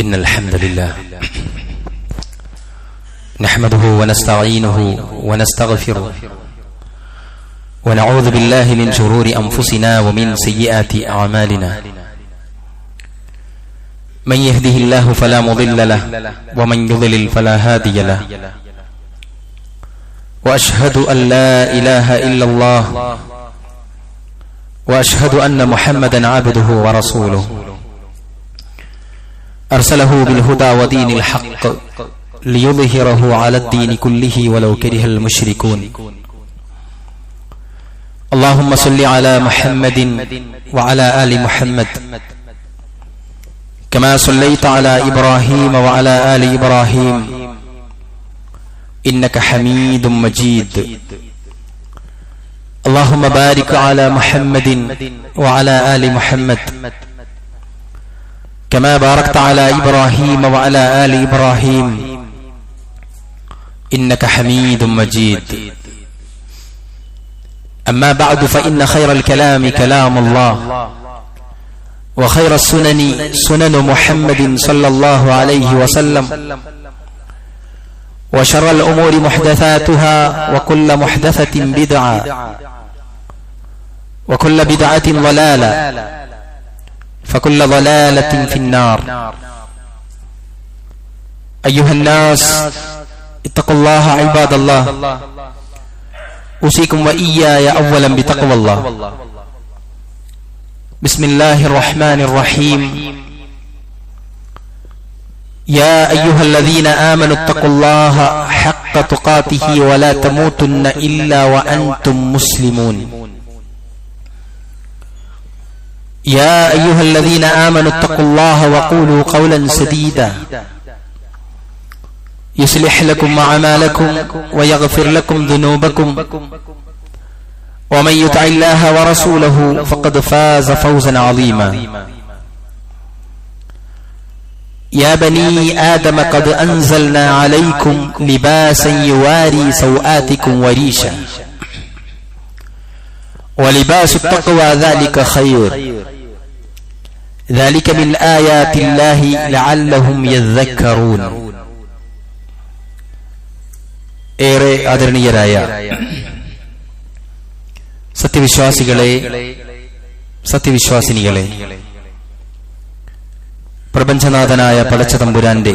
إن الحمد لله نحمده ونستعينه ونستغفره ونعوذ بالله من شرور أنفسنا ومن سيئات أعمالنا من يهده الله فلا مضل له ومن يضلل فلا هادي له وأشهد أن لا إله إلا الله وأشهد أن محمدا عبده ورسوله أرسله بالهدى ودين الحق ليظهره على الدين كله ولو كره المشركون اللهم صل على محمد وعلى آل محمد كما صليت على إبراهيم وعلى آل إبراهيم إنك حميد مجيد اللهم بارك على محمد وعلى آل محمد كما باركت على إبراهيم وعلى آل إبراهيم إنك حميد مجيد أما بعد فإن خير الكلام كلام الله وخير السنن سنن محمد صلى الله عليه وسلم وشر الأمور محدثاتها وكل محدثة بدعة وكل بدعة ضلالة فكل ضلالة في النار أيها الناس اتقوا الله عباد الله أوصيكم وإياي أولا بتقوى الله بسم الله الرحمن الرحيم يا أيها الذين آمنوا اتقوا الله حق تقاته ولا تموتن إلا وأنتم مسلمون يا أيها الذين آمنوا اتقوا الله وقولوا قولا سديدا يصلح لكم أعمالكم ويغفر لكم ذنوبكم ومن يطع الله ورسوله فقد فاز فوزا عظيما يا بني آدم قد أنزلنا عليكم لباسا يواري سوآتكم وريشا ولباس التقوى ذلك خير ذلك من آيات الله لعلهم يذكرون. ഏറെ ആദരണീയരായ സത്യവിശ്വാസികളെ, സത്യവിശ്വാസിനികളെ, പ്രപഞ്ചനാഥനായ പടച്ചതമ്പുരാന്റെ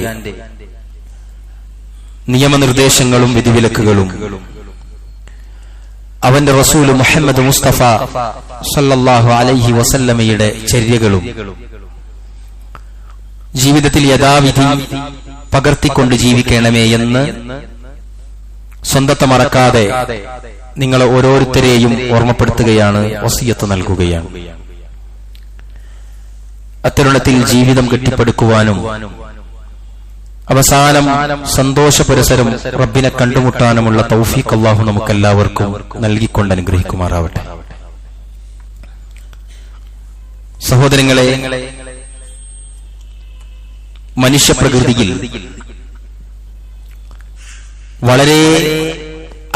നിയമനിർദ്ദേശങ്ങളും വിധിവിലക്കുകളും അവന്റെ റസൂൽ മുഹമ്മദ് മുസ്തഫ സല്ലല്ലാഹു അലൈഹി വസല്ലമയുടെ ചര്യകളും ജീവിതത്തിൽ യഥാവിധി പകർത്തിക്കൊണ്ട് ജീവിക്കണമേ എന്ന് സ്വന്തത്തെ മറക്കാതെ നിങ്ങൾ ഓരോരുത്തരെയും ഓർമ്മപ്പെടുത്തുകയാണ്, വസിയത്ത് നൽകുകയാണ്. അത്തരുണത്തിൽ ജീവിതം കെട്ടിപ്പടുക്കുവാനും അവസാനം സന്തോഷപുരസരം റബ്ബിനെ കണ്ടുമുട്ടാനുമുള്ള തൗഫീഖ് അല്ലാഹു നമുക്കെല്ലാവർക്കും നൽകിക്കൊണ്ട് അനുഗ്രഹിക്കുമാറാവട്ടെ. സഹോദരങ്ങളെ, മനുഷ്യപ്രകൃതിയിൽ വളരെ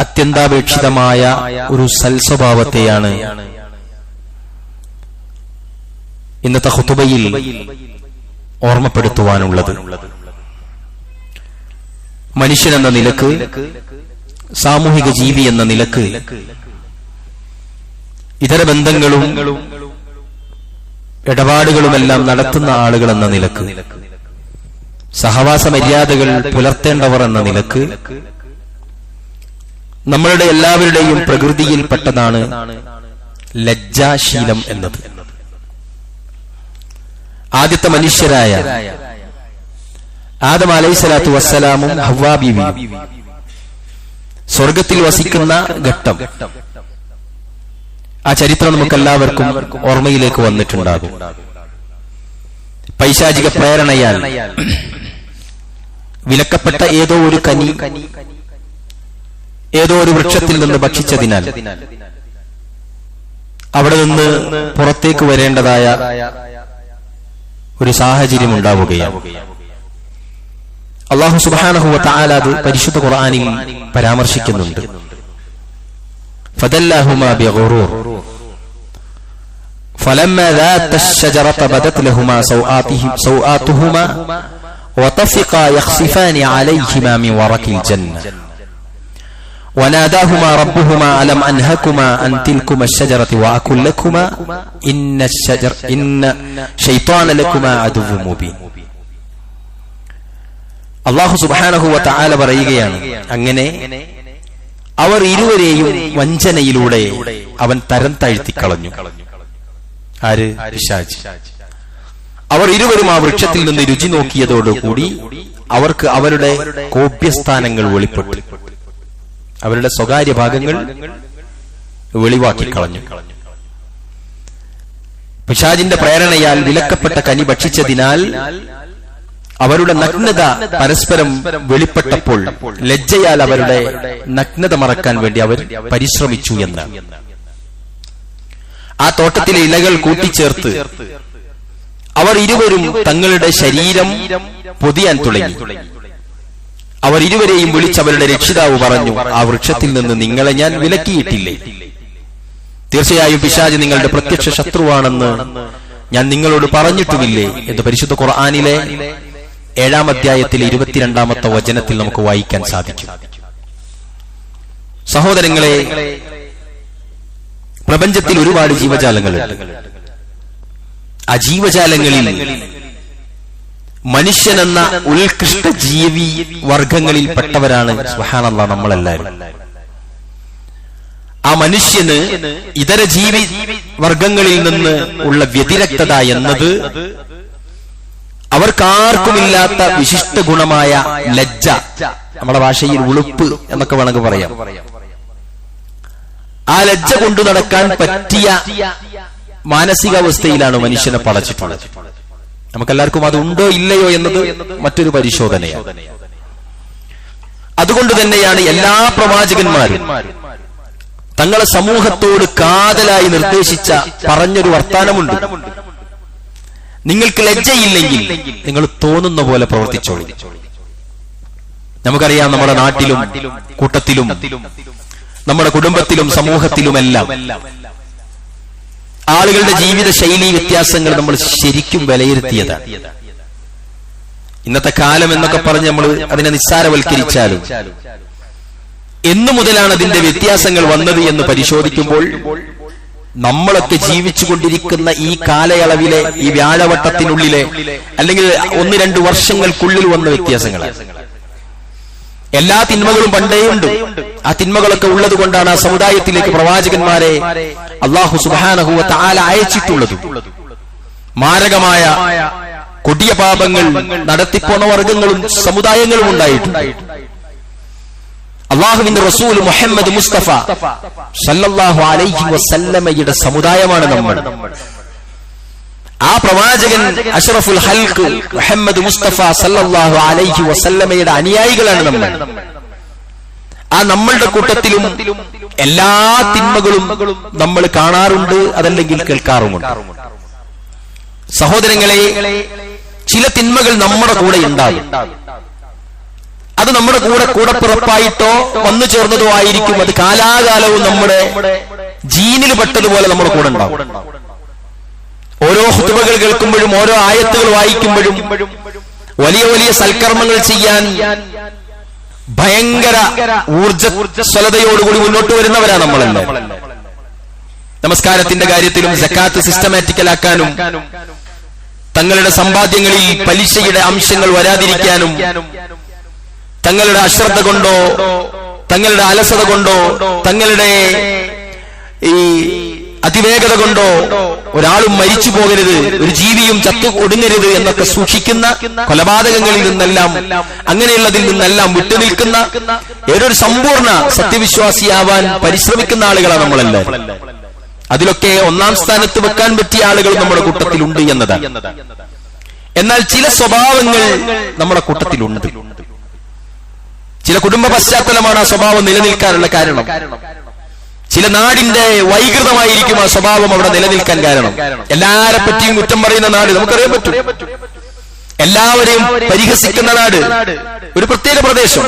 അത്യന്താപേക്ഷിതമായ ഒരു സൽസ്വഭാവത്തെയാണ് ഇന്നത്തെ ഖുതുബയിൽ ഓർമ്മപ്പെടുത്തുവാനുള്ളത്. മനുഷ്യൻ എന്ന നിലക്ക്, സാമൂഹിക ജീവി എന്ന നിലക്ക്, ഇതര ബന്ധങ്ങളും ഇടപാടുകളുമെല്ലാം നടത്തുന്ന ആളുകൾ എന്ന നിലക്ക്, സഹവാസ മര്യാദകൾ പുലർത്തേണ്ടവർ എന്ന നിലക്ക് നമ്മളുടെ എല്ലാവരുടെയും പ്രകൃതിയിൽപ്പെട്ടതാണ് ലജ്ജാശീലം എന്നത്. ആദ്യത്തെ മനുഷ്യരായ ആദം അലൈഹിസ്സലാത്തു വസ്സലാമും ഹവ്വാ ബീവിയും സ്വർഗത്തിൽ വസിക്കുന്ന ഘട്ടം, ആ ചരിത്രം നമുക്കെല്ലാവർക്കും ഓർമ്മയിലേക്ക് വന്നിട്ടുണ്ടാകും. പൈശാചിക പ്രേരണയാൽ വിലക്കപ്പെട്ട ഏതോ ഒരു കനി ഏതോ ഒരു വൃക്ഷത്തിൽ നിന്ന് ഭക്ഷിച്ചതിനാൽ അവിടെ നിന്ന് പുറത്തേക്ക് വരേണ്ടതായ ഒരു സാഹചര്യം ഉണ്ടാവുകയാണ്. അല്ലാഹു സുബ്ഹാനഹു വ തആല അത് പരിശുദ്ധ ഖുർആനിൽ പരാമർശിക്കുന്നുണ്ട്. ഫദല്ലാഹുമാ ബിഗുറൂർ فلما ذات الشجرة بدت لهما سوآتهما وطفقا يخصفان عليهما من ورق الجنة وناداهما ربهما ألم أنهكما عن تلكما الشجرة وأقل لكما إن شيطان لكما عدو مبين. അല്ലാഹു സുബ്ഹാനഹു വ തആല പറയുകയാണ്, അങ്ങനെ അവർ ഇരുവരെയും വഞ്ചനയിലൂടെ അവൻ തരം താഴ്ത്തിക്കളഞ്ഞു. ആര്? പിശാച്. അവർ ഇരുവരും ആ വൃക്ഷത്തിൽ നിന്ന് രുചി നോക്കിയതോടുകൂടി അവർക്ക് അവരുടെ കോപ്യസ്ഥാനങ്ങൾ വെളിപ്പെട്ടു, അവരുടെ സ്വകാര്യ ഭാഗങ്ങൾ വെളിവാക്കി കളഞ്ഞു. പിശാചിന്റെ പ്രേരണയാൽ വിലക്കപ്പെട്ട കനി ഭക്ഷിച്ചതിനാൽ അവരുടെ നഗ്നത പരസ്പരം വെളിപ്പെട്ടപ്പോൾ ലജ്ജയാൽ അവരുടെ നഗ്നത മറക്കാൻ വേണ്ടി അവർ പരിശ്രമിച്ചു എന്ന്. ആ തോട്ടത്തിലെ ഇലകൾ കൂട്ടിച്ചേർത്ത് അവർ ഇരുവരും തങ്ങളുടെ ശരീരം പൊതിയാൻ തുടങ്ങി. അവർ ഇരുവരെയും വിളിച്ച് അവരുടെ രക്ഷിതാവ് പറഞ്ഞു, ആ വൃക്ഷത്തിൽ നിന്ന് നിങ്ങളെ ഞാൻ വിലക്കിയിട്ടില്ലേ? തീർച്ചയായും പിശാച് നിങ്ങളുടെ പ്രത്യക്ഷ ശത്രുവാണെന്ന് ഞാൻ നിങ്ങളോട് പറഞ്ഞിട്ടുമില്ലേ എന്ന് പരിശുദ്ധ ഖുർആനിലെ 7-ാം അധ്യായത്തിലെ 22-ാമത്തെ വചനത്തിൽ നമുക്ക് വായിക്കാൻ സാധിക്കും. സഹോദരങ്ങളെ, പ്രപഞ്ചത്തിൽ ഒരുപാട് ജീവജാലങ്ങളുണ്ട്. ആ ജീവജാലങ്ങളിൽ മനുഷ്യനെന്ന ഉത്കൃഷ്ട ജീവി വർഗങ്ങളിൽപ്പെട്ടവരാണ് സുബ്ഹാനല്ലാഹ് നമ്മളെല്ലാവരും. ആ മനുഷ്യന് ഇതര ജീവി വർഗങ്ങളിൽ നിന്ന് ഉള്ള വ്യതിരക്തത എന്നത് അവർക്കാർക്കുമില്ലാത്ത വിശിഷ്ട ഗുണമായ ലജ്ജ, നമ്മുടെ ഭാഷയിൽ ഉളുപ്പ് എന്നൊക്കെ വേണമെങ്കിൽ പറയാം. ആ ലജ്ജ കൊണ്ടു നടക്കാൻ പറ്റിയ മാനസികാവസ്ഥയിലാണ് മനുഷ്യനെ പടച്ചിട്ടുള്ളത്. നമുക്കെല്ലാവർക്കും അതുണ്ടോ ഇല്ലയോ എന്നത് മറ്റൊരു പരിശോധനയാണ്. അതുകൊണ്ട് തന്നെയാണ് എല്ലാ പ്രവാചകന്മാരും തങ്ങളെ സമൂഹത്തോട് കാതലായി നിർദ്ദേശിച്ച പറഞ്ഞൊരു വർത്താനമുണ്ട്: നിങ്ങൾക്ക് ലജ്ജയില്ലെങ്കിൽ നിങ്ങൾ തോന്നുന്ന പോലെ പ്രവർത്തിച്ചോളൂ. നമുക്കറിയാം, നമ്മുടെ നാട്ടിലും കൂട്ടത്തിലും നമ്മുടെ കുടുംബത്തിലും സമൂഹത്തിലുമെല്ലാം ആളുകളുടെ ജീവിത ശൈലി വ്യത്യാസങ്ങൾ നമ്മൾ ശരിക്കും വിലയിരുത്തിയതാണ്. ഇന്നത്തെ കാലം എന്നൊക്കെ പറഞ്ഞ് നമ്മൾ അതിനെ നിസ്സാരവൽക്കരിച്ചാലും എന്നു മുതലാണ് അതിന്റെ വ്യത്യാസങ്ങൾ വന്നത് എന്ന് പരിശോധിക്കുമ്പോൾ നമ്മളൊക്കെ ജീവിച്ചുകൊണ്ടിരിക്കുന്ന ഈ കാലയളവിലെ ഈ വ്യാഴവട്ടത്തിനുള്ളിലെ അല്ലെങ്കിൽ 1-2 വർഷങ്ങൾക്കുള്ളിൽ വന്ന വ്യത്യാസങ്ങളാണ്. എല്ലാ തിന്മകളും പണ്ടേയുണ്ട്. ആ തിന്മകളൊക്കെ ഉള്ളത് കൊണ്ടാണ് ആ സമുദായത്തിലേക്ക് പ്രവാചകന്മാരെ അല്ലാഹു സുബ്ഹാനഹു വ തആല അയച്ചിട്ടുള്ളത്. മാരകമായ കൊടിയ പാപങ്ങൾ നടത്തിപ്പോന്ന വർഗങ്ങളും സമുദായങ്ങളും ഉണ്ടായിട്ടുണ്ട്. അല്ലാഹുവിന്റെ റസൂൽ മുഹമ്മദ് മുസ്തഫ സല്ലല്ലാഹു അലൈഹി വസല്ലമയുടെ സമുദായമാണ് നമ്മൾ. ആ പ്രവാചകൻ അഷ്റഫുൽ ഖൽഖ് മുഹമ്മദ് മുസ്തഫ സല്ലല്ലാഹു അലൈഹി വസല്ലമയുടെ അനുയായികളാണ് നമ്മൾ. ആ നമ്മളുടെ കൂട്ടത്തിലും എല്ലാ തിന്മകളും നമ്മൾ കാണാറുണ്ട്, അതല്ലെങ്കിൽ കേൾക്കാറുമുണ്ട്. സഹോദരങ്ങളെ, ചില തിന്മകൾ നമ്മുടെ കൂടെ ഉണ്ടാകും. അത് നമ്മുടെ കൂടെ പിറപ്പായിട്ടോ വന്നു ചേർന്നതോ ആയിരിക്കും. അത് കാലാകാലവും നമ്മുടെ ജീനിൽ പെട്ടതുപോലെ നമ്മുടെ കൂടെ ഉണ്ടാവും. ഓരോ ഖുതുബകൾ കേൾക്കുമ്പോഴും ഓരോ ആയത്തുകൾ വായിക്കുമ്പോഴും വലിയ വലിയ സൽക്കർമ്മങ്ങൾ ചെയ്യാൻ ഭയങ്കര ഊർജ്ജസ്വലതയോടുകൂടി മുന്നോട്ട് വരുന്നവരാണ് നമ്മളെല്ലാം. നമസ്കാരത്തിന്റെ കാര്യത്തിലും സക്കാത്ത് സിസ്റ്റമാറ്റിക്കലാക്കാനും തങ്ങളുടെ സമ്പാദ്യങ്ങളിൽ പലിശയുടെ അംശങ്ങൾ വരാതിരിക്കാനും തങ്ങളുടെ അശ്രദ്ധ കൊണ്ടോ തങ്ങളുടെ അലസത കൊണ്ടോ തങ്ങളുടെ ഈ അതിവേഗത കൊണ്ടോ ഒരാളും മരിച്ചു പോകരുത്, ഒരു ജീവിയും ചത്തു ഒടുങ്ങരുത് എന്നൊക്കെ സൂക്ഷിക്കുന്ന, കൊലപാതകങ്ങളിൽ നിന്നെല്ലാം അങ്ങനെയുള്ളതിൽ നിന്നെല്ലാം വിട്ടുനിൽക്കുന്ന ഏതൊരു സമ്പൂർണ്ണ സത്യവിശ്വാസിയാവാൻ പരിശ്രമിക്കുന്ന ആളുകളാണ് നമ്മളെല്ലാം. അതിലൊക്കെ ഒന്നാം സ്ഥാനത്ത് വെക്കാൻ പറ്റിയ ആളുകൾ നമ്മുടെ കൂട്ടത്തിലുണ്ട് എന്നതാണ്. എന്നാൽ ചില സ്വഭാവങ്ങൾ നമ്മുടെ കൂട്ടത്തിലുണ്ട്. ചില കുടുംബ പശ്ചാത്തലമാണ് ആ സ്വഭാവം നിലനിൽക്കാനുള്ള കാരണം. ചില നാടിന്റെ വൈകൃതമായിരിക്കും ആ സ്വഭാവം അവിടെ നിലനിൽക്കാൻ കാരണം. എല്ലാരെ പറ്റിയും കുറ്റം പറയുന്ന നാട് നമുക്കറിയാൻ പറ്റും. എല്ലാവരെയും പരിഹസിക്കുന്ന നാട്, ഒരു പ്രത്യേക പ്രദേശം,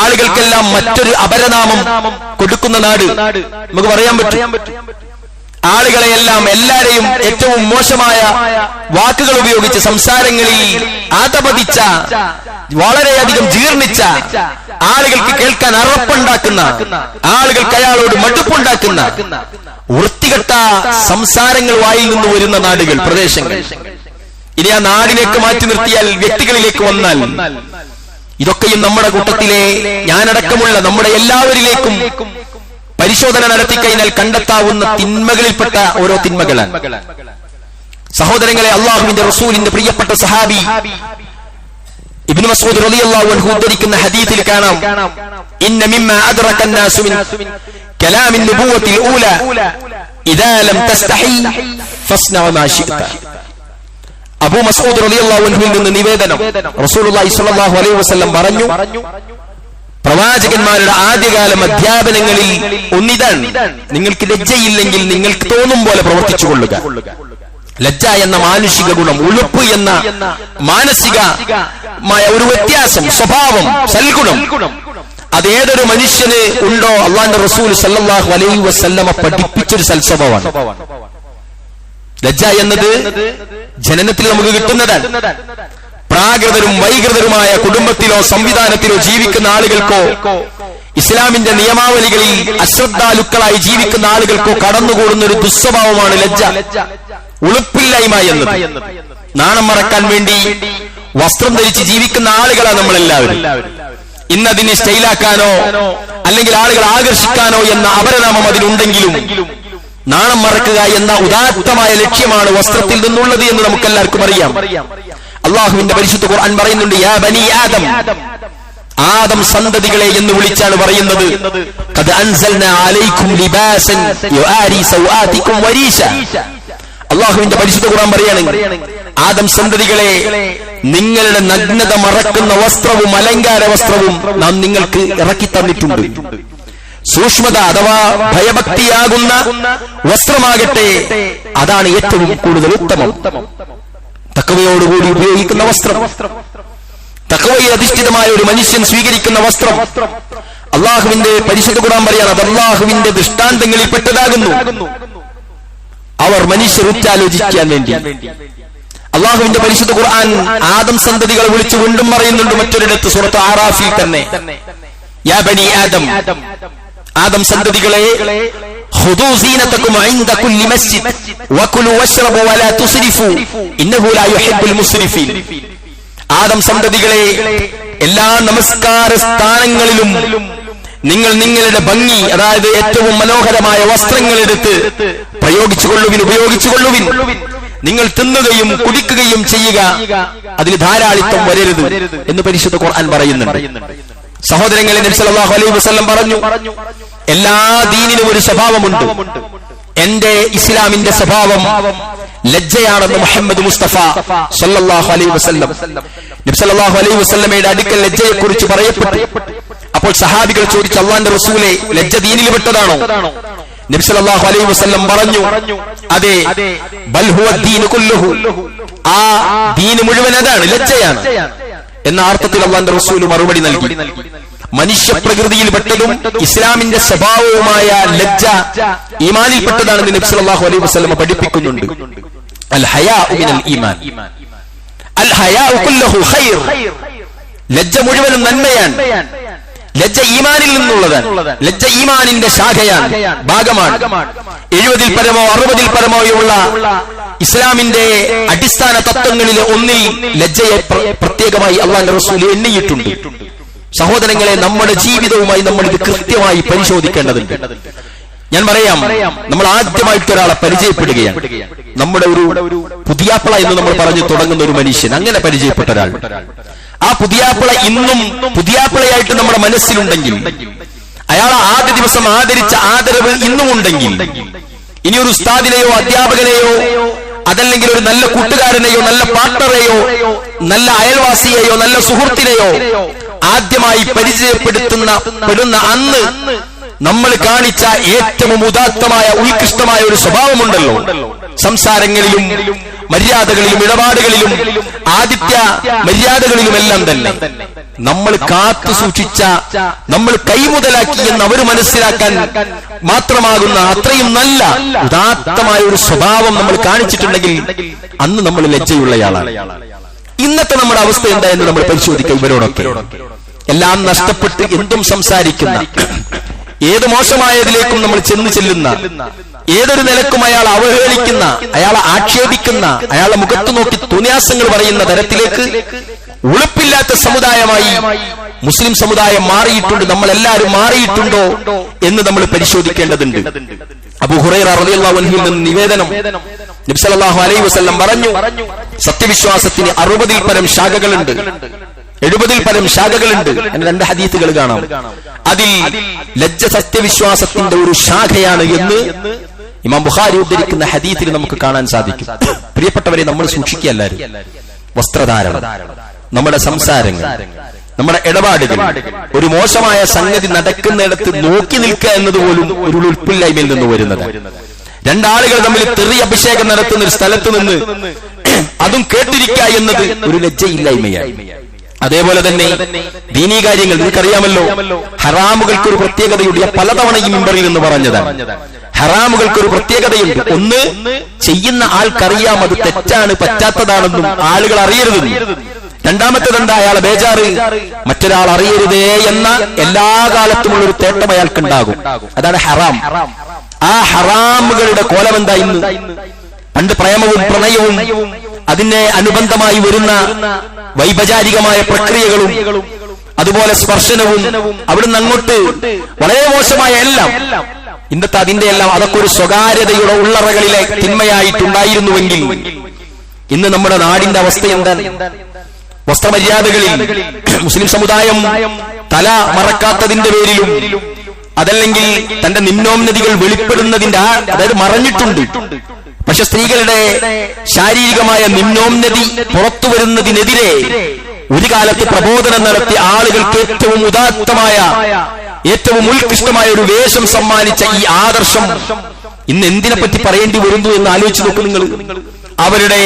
ആളുകൾക്കെല്ലാം മറ്റൊരു അപരനാമം കൊടുക്കുന്ന നാട് നമുക്ക് പറയാൻ പറ്റും. ആളുകളെയെല്ലാം എല്ലാരെയും ഏറ്റവും മോശമായ വാക്കുകൾ ഉപയോഗിച്ച് സംസാരങ്ങളിൽ ആതപതിച്ച, വളരെയധികം ജീർണിച്ച, ആളുകൾക്ക് കേൾക്കാൻ അറപ്പുണ്ടാക്കുന്ന, ആളുകൾക്ക് അയാളോട് മടുപ്പുണ്ടാക്കുന്ന വൃത്തികെട്ട സംസാരങ്ങൾ വായിൽ നിന്ന് വരുന്ന നാടുകൾ, പ്രദേശങ്ങൾ. ഇനി ആ നാടിലേക്ക് മാറ്റി നിർത്തിയാൽ വ്യക്തികളിലേക്ക് വന്നാൽ ഇതൊക്കെയും നമ്മുടെ കൂട്ടത്തിലെ, ഞാനടക്കമുള്ള നമ്മുടെ എല്ലാവരിലേക്കും പരിശോധന നടത്തിക്കഴിഞ്ഞാൽ കണ്ടെത്താവുന്ന തിന്മകളിൽപ്പെട്ട ഓരോ തിന്മകളാണ്. സഹോദരങ്ങളെ, അള്ളാഹുവിന്റെ റസൂലിന്റെ പ്രിയപ്പെട്ട സഹാബി ഇബ്നു മസ്ഊദ് റളിയല്ലാഹു അൻഹു ഉദ്ധരിക്കുന്ന ഹദീസിൽ കാണാം, ഇന്ന മിമ്മ അദ്റക അന്നാസു മിൻ കലാമിൻ നുബുവത്തിൽ ഊല ഇദാ ലം തസ്തഹി ഫസ്ന മാ ശിഅത. അബൂ മസ്ഊദ് റളിയല്ലാഹു അൻഹുവിൽ നിന്ന് നിവേദനം, റസൂലുള്ളാഹി സ്വല്ലല്ലാഹു അലൈഹി വസല്ലം പറഞ്ഞു, പ്രവാചകന്മാരുടെ ആദ്യകാലം അധ്യാപനങ്ങളിൽ ഒന്നിതാണ്, നിങ്ങൾക്ക് ലജ്ജയില്ലെങ്കിൽ നിങ്ങൾക്ക് തോന്നും പോലെ പ്രവർത്തിച്ചുകൊള്ളുക. ലജ്ജ എന്ന മാനുഷിക ഗുണം, ഉളുപ്പ് എന്ന മാനസികമായ ഒരു വ്യത്യാസം, സ്വഭാവം, സൽഗുണം, അതേതൊരു മനുഷ്യന് ഉണ്ടോ അല്ലാഹുവിന്റെ റസൂൽ സല്ലല്ലാഹു അലൈഹി വസല്ലമ പഠിപ്പിച്ചൊരു സൽസ്വഭാവമാണ്. ലജ്ജ എന്നത് ജനനത്തിൽ നമുക്ക് കിട്ടുന്നതാണ്. പ്രാകൃതരും വൈകൃതരുമായ കുടുംബത്തിലോ സംവിധാനത്തിലോ ജീവിക്കുന്ന ആളുകൾക്കോ, ഇസ്ലാമിന്റെ നിയമാവലികളിൽ അശ്രദ്ധാലുക്കളായി ജീവിക്കുന്ന ആളുകൾക്കോ കടന്നുകൂടുന്ന ഒരു ദുസ്വഭാവമാണ് ലജ്ജ, ഉളുപ്പില്ലായ്മ എന്നത്. നാണം മറക്കാൻ വേണ്ടി വസ്ത്രം ധരിച്ച് ജീവിക്കുന്ന ആളുകളാണ് നമ്മളെല്ലാവരും. ഇന്നതിനെ സ്റ്റൈലാക്കാനോ അല്ലെങ്കിൽ ആളുകൾ ആകർഷിക്കാനോ എന്ന അപരനാമം അതിലുണ്ടെങ്കിലും നാണം മറക്കുക എന്ന ഉദാത്തമായ ലക്ഷ്യമാണ് വസ്ത്രത്തിൽ നിന്നുള്ളത് എന്ന് നമുക്കെല്ലാവർക്കും അറിയാം. അള്ളാഹുവിന്റെ പരിശുദ്ധ ഖുർആൻ പറയുന്നുണ്ട്, യാ ബനി ആദം, ആദം സന്തതികളെ എന്ന് വിളിച്ചാണ് പറയുന്നത്. ഖദ് അൻസൽനാ അലൈക്കും ലിബാസൻ യുആരി സൗആതികും വരീശ. അള്ളാഹുവിന്റെ പരിശുദ്ധ ഖുർആൻ പറയാണ്, ആദം സന്തതികളെ, നിങ്ങളുടെ നഗ്നത മറക്കുന്ന വസ്ത്രവും അലങ്കാര വസ്ത്രവും നാം നിങ്ങൾക്ക് ഇറക്കി തന്നിട്ടുണ്ട്. സൂക്ഷ്മത അഥവാ ഭയഭക്തിയാകുന്ന വസ്ത്രമാകട്ടെ, അതാണ് ഏറ്റവും കൂടുതൽ ഉത്തമം. തഖ്വയോടുകൂടി ഉപയോഗിക്കുന്ന വസ്ത്രം, തഖ്വയിൽ അധിഷ്ഠിതമായ ഒരു മനുഷ്യൻ സ്വീകരിക്കുന്ന വസ്ത്രം, അള്ളാഹുവിന്റെ പരിശുദ്ധ ഖുർആൻ പറയാണ്, അത് അള്ളാഹുവിന്റെ ദൃഷ്ടാന്തങ്ങളിൽ പെട്ടതാകുന്നു. അവർ മനുഷ്യർ ഉറ്റാലോചിക്കാൻ വേണ്ടി. അള്ളാഹുവിന്റെ പരിശുദ്ധ ഖുർആൻ ആദം സന്തതികളെ വിളിച്ചു വീണ്ടും പറയുന്നുണ്ട് മറ്റൊരിടത്ത്, സൂറത്ത് ആറാഫിൽ തന്നെ, യാ ബനി ആദം, ആദം സന്തതികളെ, ഖുദൂ സീനതകും ഇൻദ കുല്ലി മസ്ജിദ് വകുലു വശ്റബു വലാ തുസ്രിഫു ഇന്നഹു ലാ യുഹിബ്ബുൽ മുസ്രിഫീൻ. ആദം സന്തതികളെ, എല്ലാ നമസ്കാര സ്ഥാനങ്ങളിലും നിങ്ങൾ നിങ്ങളുടെ ഭംഗി, അതായത് ഏറ്റവും മനോഹരമായ വസ്ത്രങ്ങൾ എടുത്ത് പ്രയോഗിച്ചുകൊള്ളുവിൻ, ഉപയോഗിച്ചുകൊള്ളുവിൻ. നിങ്ങൾ തിന്നുകയും കുടിക്കുകയും ചെയ്യുക, അതിൽ ധാരാളിത്തം വരരുത് എന്ന് പരിശുദ്ധ ഖുർആൻ പറയുന്നുണ്ട്. സഹോദരങ്ങളെ, നബി സല്ലല്ലാഹു അലൈഹി വസല്ലം പറഞ്ഞു, എല്ലാ ദീനിനും ഒരു സ്വഭാവമുണ്ട്. എന്റെ ഇസ്ലാമിന്റെ സ്വഭാവം ലജ്ജയാണെന്ന് മുഹമ്മദ് മുസ്തഫ സല്ലല്ലാഹു അലൈഹി വസല്ലം. നബി സല്ലല്ലാഹു അലൈഹി വസല്ലമയുടെ അടുക്കൽ ലജ്ജയെ കുറിച്ച് പറയപ്പെട്ടു. അപ്പോൾ സഹാബികൾ ചോദിച്ചു, അല്ലാഹുവിന്റെ റസൂലേ, ലജ്ജ ദീനിൽ പെട്ടതാണോ? നബി സല്ലല്ലാഹു അലൈഹി വസല്ലം പറഞ്ഞു, അതെ, ബൽ ഹുവ ദീനു കുല്ലുഹു, ആ ദീന് മുഴുവൻ അതാണ്, ലജ്ജയാണ് എന്ന അർത്ഥത്തിൽ അല്ലാഹുവിന്റെ റസൂൽ മറുപടി നൽകി. മനുഷ്യ പ്രകൃതിയിൽ പെട്ടതും ഇസ്ലാമിന്റെ സ്വഭാവവുമായ ലജ്ജ ഈമാനിൽപ്പെട്ടതാണെന്ന് നബി സല്ലല്ലാഹു അലൈഹി വസല്ലം പഠിപ്പിക്കുന്നുണ്ട്. അൽ ഹയാഉ മിനൽ ഈമാൻ, അൽ ഹയാഉ കുല്ലുഹു ഖൈർ, ലജ്ജ മുഴുവനും നന്മയാണ്. ലജ്ജ ഈമാനിൽ നിന്നുള്ളതാണ്. ലജ്ജ ഈമാനിന്റെ ശാഖയാണ്, ഭാഗമാണ്. 70-ൽ പരമോ 60-ൽ പരമോയുള്ള ഇസ്ലാമിന്റെ അടിസ്ഥാന തത്വങ്ങളിൽ ഒന്നിൽ ലജ്ജയെ പ്രത്യേകമായി അല്ലാഹുവിന്റെ റസൂൽ എണ്ണിയിട്ടുണ്ട്. സഹോദരങ്ങളെ, നമ്മുടെ ജീവിതവുമായി നമ്മൾ ഇത് കൃത്യമായി പരിശോധിക്കേണ്ടതുണ്ട്. ഞാൻ പറയാം, നമ്മൾ ആദ്യമായിട്ട് ഒരാളെ പരിചയപ്പെടുകയാണ്. നമ്മുടെ ഒരു പുതിയാപ്പിള എന്ന് നമ്മൾ പറഞ്ഞു തുടങ്ങുന്ന ഒരു മനുഷ്യൻ, അങ്ങനെ പരിചയപ്പെട്ട ഒരാൾ, ആ പുതിയാപ്പിള ഇന്നും പുതിയാപ്പിളയായിട്ട് നമ്മുടെ മനസ്സിലുണ്ടെങ്കിൽ, അയാൾ ആദ്യ ദിവസം ആദരിച്ച ആദരവ് ഇന്നും ഉണ്ടെങ്കിൽ, ഇനിയൊരു ഉസ്താദിനെയോ അധ്യാപകനെയോ അതല്ലെങ്കിൽ ഒരു നല്ല കൂട്ടുകാരനെയോ നല്ല പാർട്ണറെയോ നല്ല അയൽവാസിയെയോ നല്ല സുഹൃത്തിനെയോ ആദ്യമായി പരിചയപ്പെടുന്ന അന്ന് നമ്മൾ കാണിച്ച ഏറ്റവും ഉദാത്തമായ ഉത്കൃഷ്ടമായ ഒരു സ്വഭാവമുണ്ടല്ലോ, സംസാരങ്ങളിലും മര്യാദകളിലും ഇടപാടുകളിലും ആദിത്യ മര്യാദകളിലുമെല്ലാം തന്നെ. നമ്മൾ കാത്തു സൂക്ഷിച്ച, നമ്മൾ കൈമുതലാക്കി എന്ന് അവർ മനസ്സിലാക്കാൻ മാത്രമാകുന്ന അത്രയും നല്ല ഉദാത്തമായ ഒരു സ്വഭാവം നമ്മൾ കാണിച്ചിട്ടുണ്ടെങ്കിൽ അന്ന് നമ്മൾ ലജ്ജയുള്ളയാളാണ്. ഇന്നത്തെ നമ്മുടെ അവസ്ഥ എന്താ എന്ന് നമ്മൾ പരിശോധിക്കുക. ഇവരോടൊക്കെ എല്ലാം നഷ്ടപ്പെട്ട് എന്തും സംസാരിക്കുന്ന, ഏത് മോശമായതിലേക്കും നമ്മൾ ചെല്ലുന്ന, ഏതൊരു നിലക്കും അയാൾ അവഹേളിക്കുന്ന, അയാളെ ആക്ഷേപിക്കുന്ന, അയാളെ മുഖത്ത് നോക്കി തുന്യാസങ്ങൾ പറയുന്ന തരത്തിലേക്ക് ഉളുപ്പില്ലാത്ത സമുദായമായി മുസ്ലിം സമുദായം മാറിയിട്ടുണ്ട്. നമ്മളെല്ലാവരും മാറിയിട്ടുണ്ടോ എന്ന് നമ്മൾ പരിശോധിക്കേണ്ടതുണ്ട്. അബൂ ഹുറൈറ റളിയല്ലാഹു അൻഹുവിൽ നിന്ന് നിവേദനം, നബി സല്ലല്ലാഹു അലൈഹി വസല്ലം പറഞ്ഞു, സത്യവിശ്വാസത്തിന് 60-ൽ പരം ശാഖകളുണ്ട്, 70-ൽ പരം ശാഖകളുണ്ട്. രണ്ട് ഹദീസുകൾ കാണാം. അതിൽ ലജ്ജ സത്യവിശ്വാസത്തിന്റെ ഒരു ശാഖയാണ് എന്ന് ഇമാം ബുഖാരി ഉദ്ധരിക്കുന്ന ഹദീസിൽ നമുക്ക് കാണാൻ സാധിക്കും. പ്രിയപ്പെട്ടവരെ, നമ്മൾ സൂക്ഷിക്കുക എല്ലാവരും. വസ്ത്രധാരണം, നമ്മുടെ സംസാരങ്ങൾ, നമ്മുടെ ഇടപാടുകൾ, ഒരു മോശമായ സംഗതി നടക്കുന്നിടത്ത് നോക്കി നിൽക്കുക എന്നതുപോലും ഒരു ഉൾപ്പില്ലായ്മയിൽ നിന്ന് വരുന്നത്. രണ്ടാളുകൾ തമ്മിൽ തെറി അഭിഷേകം നടത്തുന്ന ഒരു സ്ഥലത്ത് നിന്ന് അതും കേട്ടിരിക്കുക എന്നത് ഒരു ലജ്ജയില്ലായ്മയാണ്. അതേപോലെ തന്നെ ദീനീ കാര്യങ്ങൾ നിങ്ങൾക്കറിയാമല്ലോ, ഹറാമുകൾക്കൊരു പ്രത്യേകതയുണ്ട്. പലതവണ ഈ മിമ്പറിൽ നിന്ന് പറഞ്ഞതാണ്. ഹറാമുകൾക്കൊരു പ്രത്യേകതയുണ്ട്. ഒന്ന്, ചെയ്യുന്ന ആൾക്കറിയാം അത് തെറ്റാണ്, പറ്റാത്തതാണെന്നും ആളുകൾ അറിയരുതെന്നും. രണ്ടാമത്തേതെന്താ? അയാളെ ബേജാറ് മറ്റൊരാൾ അറിയരുതേ എന്ന എല്ലാ കാലത്തുമുള്ളൊരു തേട്ടം അയാൾക്കുണ്ടാകും. അതാണ് ഹറാം. ആ ഹറാമുകളുടെ കോലം എന്താ ഇന്ന്? പണ്ട് പ്രേമവും പ്രണയവും അതിനെ അനുബന്ധമായി വരുന്ന വൈപചാരികമായ പ്രക്രിയകളും അതുപോലെ സ്പർശനവും അവിടുന്ന് അങ്ങോട്ട് വളരെ മോശമായ എല്ലാം, ഇന്നത്തെ അതിന്റെ എല്ലാം അതൊക്കെ ഒരു സ്വകാര്യതയുടെ ഉള്ളറകളിലെ തിന്മയായിട്ടുണ്ടായിരുന്നുവെങ്കിൽ ഇന്ന് നമ്മുടെ നാടിന്റെ അവസ്ഥ എന്താണ്? വസ്ത്രമര്യാദകളിൽ മുസ്ലിം സമുദായം തല മറക്കാത്തതിന്റെ പേരിലും അതല്ലെങ്കിൽ തന്റെ നിമ്നോന്നതികൾ വെളിപ്പെടുന്നതിന്റെ അതായത് മറഞ്ഞിട്ടുണ്ട്. പക്ഷെ സ്ത്രീകളുടെ ശാരീരികമായ നിമ്നോന്നതി പുറത്തു വരുന്നതിനെതിരെ ഒരു കാലത്ത് പ്രബോധനം നടത്തി ആളുകൾക്ക് ഏറ്റവും ഉദാത്തമായ, ഏറ്റവും ഉത്കൃഷ്ടമായ ഒരു വേഷം സമ്മാനിച്ച ഈ ആദർശം ഇന്ന് എന്തിനെപ്പറ്റി പറയേണ്ടി വരുന്നു എന്ന് ആലോചിച്ച് നോക്കും നിങ്ങൾ. അവരുടെ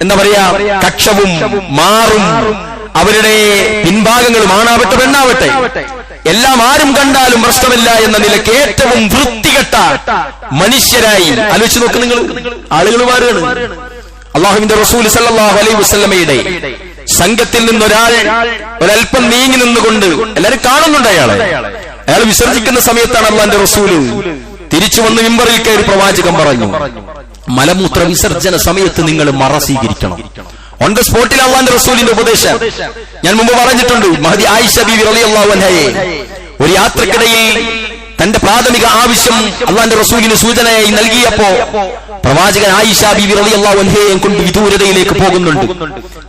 എന്താ പറയാ, കക്ഷവും മാറും, അവരുടെ പിൻഭാഗങ്ങളും ആണാവട്ടെ പെണ്ണാവട്ടെ എല്ലാം ആരും കണ്ടാലും പ്രശ്നമില്ല എന്ന നിലയ്ക്ക് ഏറ്റവും വൃത്തികെട്ട മനുഷ്യരായി ആലോചിച്ച് നോക്ക് നിങ്ങൾ. ആളുകൾ മാറുകയാണ്. അല്ലാഹുവിന്റെ റസൂൽ സല്ലല്ലാഹു അലൈഹി വസല്ലമയുടെ സംഘത്തിൽ നിന്ന് ഒരൽപ്പം നീങ്ങി നിന്നുകൊണ്ട് എല്ലാവരും കാണുന്നുണ്ട് അയാൾ വിസർജിക്കുന്ന സമയത്താണ് അല്ലാഹുവിന്റെ റസൂൽ തിരിച്ചു വന്ന് മിമ്പറിൽ കയറി പ്രവാചകൻ പറഞ്ഞു, മലമൂത്ര വിസർജന സമയത്ത് നിങ്ങൾ മറ സ്വീകരിക്കണം. ഓൺ ദ സ്പോട്ടിൽ അല്ലാഹുവിന്റെ റസൂലിന്റെ ഉപദേശം ഞാൻ മുമ്പ് പറഞ്ഞിട്ടുണ്ട്. മഹദി ആയിഷ ബീവി റളിയല്ലാഹു അൻഹയെ ഒരു യാത്രക്കിടയിൽ തന്റെ പ്രാഥമിക ആവശ്യം അല്ലാഹുവിന്റെ റസൂലിന് സൂചനയായി നൽകിയപ്പോ പ്രവാചകൻ ആയിഷ ബീവി റളിയല്ലാഹു അൻഹയെ കൊണ്ട് വിദൂരതയിലേക്ക് പോകുന്നുണ്ട്.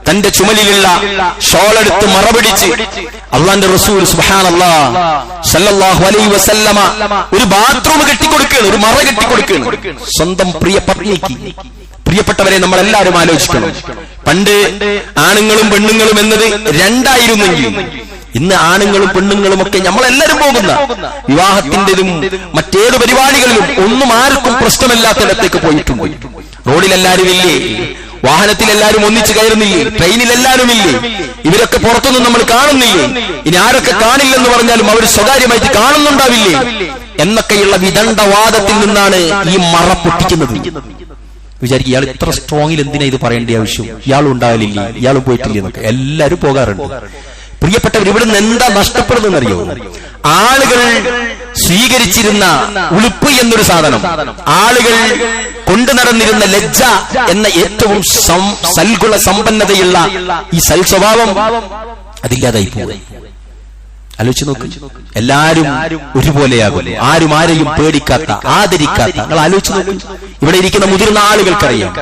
തന്റെ ചുമലിലുള്ള ഷോളെടുത്ത് മറപിടിച്ച് അല്ലാഹുവിന്റെ റസൂൽ സുബ്ഹാനല്ലാഹ് സല്ലല്ലാഹു അലൈഹി വസല്ലമ ഒരു ബാത്റൂം കെട്ടിക്കൊടുക്കുകയാണ്, ഒരു മറ കെട്ടിക്കൊടുക്കുകയാണ് സ്വന്തം പ്രിയ പത്നിക്ക്. പ്രിയപ്പെട്ടവരെ, നമ്മളെല്ലാവരും ആലോചിക്കണം. പണ്ട് ആണുങ്ങളും പെണ്ണുങ്ങളും എന്നത് രണ്ടായിരുന്നെങ്കിൽ ഇന്ന് ആണുങ്ങളും പെണ്ണുങ്ങളും ഒക്കെ നമ്മളെല്ലാരും പോകുന്ന വിവാഹത്തിന്റെതും മറ്റേത് പരിപാടികളിലും ഒന്നും ആർക്കും പ്രശ്നമില്ലാത്തിടത്തേക്ക് പോയിട്ടുണ്ട്. റോഡിലെല്ലാരും ഇല്ലേ, വാഹനത്തിലെല്ലാരും ഒന്നിച്ചു കയറുന്നില്ലേ, ട്രെയിനിലെല്ലാരും ഇല്ലേ, ഇവരൊക്കെ പുറത്തുനിന്ന് നമ്മൾ കാണുന്നില്ലേ, ഇനി ആരൊക്കെ കാണില്ലെന്ന് പറഞ്ഞാലും അവർ സ്വകാര്യമായിട്ട് കാണുന്നുണ്ടാവില്ലേ എന്നൊക്കെയുള്ള വിദണ്ഡവാദത്തിൽ നിന്നാണ് ഈ മറ പൊട്ടിക്കുന്നത്. വിചാരിക്കും, ഇയാൾ ഇത്ര സ്ട്രോങ്ങിൽ എന്തിനാ ഇത് പറയേണ്ട ആവശ്യം, ഇയാളും ഉണ്ടാവില്ലേ, ഇയാളും പോയിട്ടില്ലേ എന്നൊക്കെ. എല്ലാവരും പോകാറുണ്ട്. പ്രിയപ്പെട്ടവർ, ഇവിടുന്ന് എന്താ നഷ്ടപ്പെടുന്നറിയോ? ആളുകൾ സ്വീകരിച്ചിരുന്ന ഉളുപ്പ് എന്നൊരു സാധനം, ആളുകൾ കൊണ്ടു നടന്നിരുന്ന ലജ്ജ എന്ന ഏറ്റവും സൽഗുണ സമ്പന്നതയുള്ള ഈ സൽ സ്വഭാവം അതില്ലാതായി പോകും. ആലോചിച്ച് നോക്ക്. എല്ലാരും ഒരുപോലെയാകുന്നു, ആരും ആരെയും പേടിക്കാത്ത, ആദരിക്കാത്ത. നിങ്ങൾ ആലോചിച്ച് നോക്ക്. ഇവിടെ ഇരിക്കുന്ന മുതിർന്ന ആളുകൾക്കറിയാം,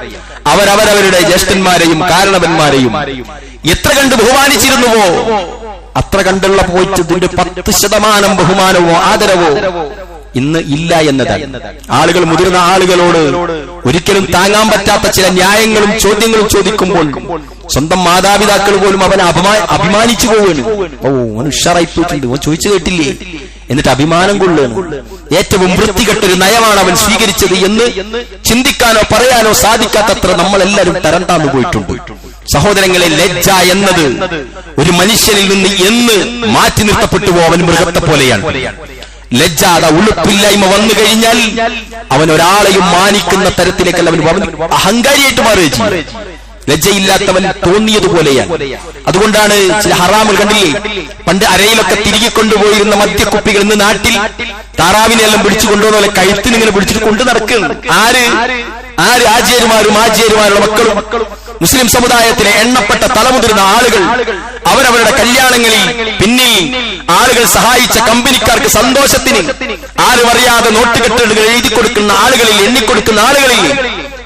അവരവരവരുടെ ജ്യേഷ്ഠന്മാരെയും കാരണവന്മാരെയും എത്ര കണ്ട് ബഹുമാനിച്ചിരുന്നുവോ അത്ര കണ്ടുള്ള പോയിട്ടതിന്റെ 10% ബഹുമാനവോ ആദരവോ ഇന്ന് ഇല്ല എന്നതാണ്. ആളുകൾ മുതിർന്ന ആളുകളോട് ഒരിക്കലും താങ്ങാൻ പറ്റാത്ത ചില ന്യായങ്ങളും ചോദ്യങ്ങളും ചോദിക്കുമ്പോൾ സ്വന്തം മാതാപിതാക്കൾ പോലും അവനെ അഭിമാനിച്ചു പോവുകയാണ്. ഓ, അവൻ ഉഷാറായി പോയിട്ടുണ്ട്, അവൻ ചോദിച്ചു കേട്ടില്ലേ എന്നിട്ട് അഭിമാനം കൊള്ളുകയാണ്. ഏറ്റവും വൃത്തികെട്ടൊരു നയമാണ് അവൻ സ്വീകരിച്ചത് എന്ന് ചിന്തിക്കാനോ പറയാനോ സാധിക്കാത്തത്ര നമ്മളെല്ലാവരും തരം താന്നു പോയിട്ടുണ്ട്. സഹോദരങ്ങളെ, ലജ്ജ എന്നത് ഒരു മനുഷ്യനിൽ നിന്ന് എന്ന് മാറ്റി നിർത്തപ്പെട്ടുവോ അവൻ മൃഗത്തെ പോലെയാണ്. ലജ്ജ, ഉളുപ്പില്ലായ്മ വന്നു കഴിഞ്ഞാൽ അവൻ ഒരാളെയും മാനിക്കുന്ന തരത്തിലേക്കല്ല അവൻ അഹങ്കാരിയായിട്ട് മാറുകയും ചെയ്യും. ലജ്ജയില്ലാത്തവൻ തോന്നിയതുപോലെയാണ്. അതുകൊണ്ടാണ് ചില ഹറാമുകൾ കണ്ടില്ലേ, പണ്ട് അരയിലൊക്കെ തിരികെ കൊണ്ടുപോയിരുന്ന മദ്യക്കുപ്പികൾ ഇന്ന് നാട്ടിൽ താറാവിനെല്ലാം പിടിച്ചു കൊണ്ടുപോകുന്ന കഴുത്തിന് ഇങ്ങനെ പിടിച്ചിട്ട് കൊണ്ടു നടക്കുകയാണ്. ആര് ആചാര്യമാരുടെ മക്കളും മുസ്ലിം സമുദായത്തിലെ എണ്ണപ്പെട്ട തലമുതിർന്ന ആളുകൾ അവരവരുടെ കല്യാണങ്ങളിൽ പിന്നിൽ ആളുകൾ സഹായിച്ച കമ്പനിക്കാർക്ക് സന്തോഷത്തിന് ആരും അറിയാതെ നോട്ടുകെട്ടുകൾ എഴുതി കൊടുക്കുന്ന ആളുകളിൽ, എണ്ണിക്കൊടുക്കുന്ന ആളുകളിൽ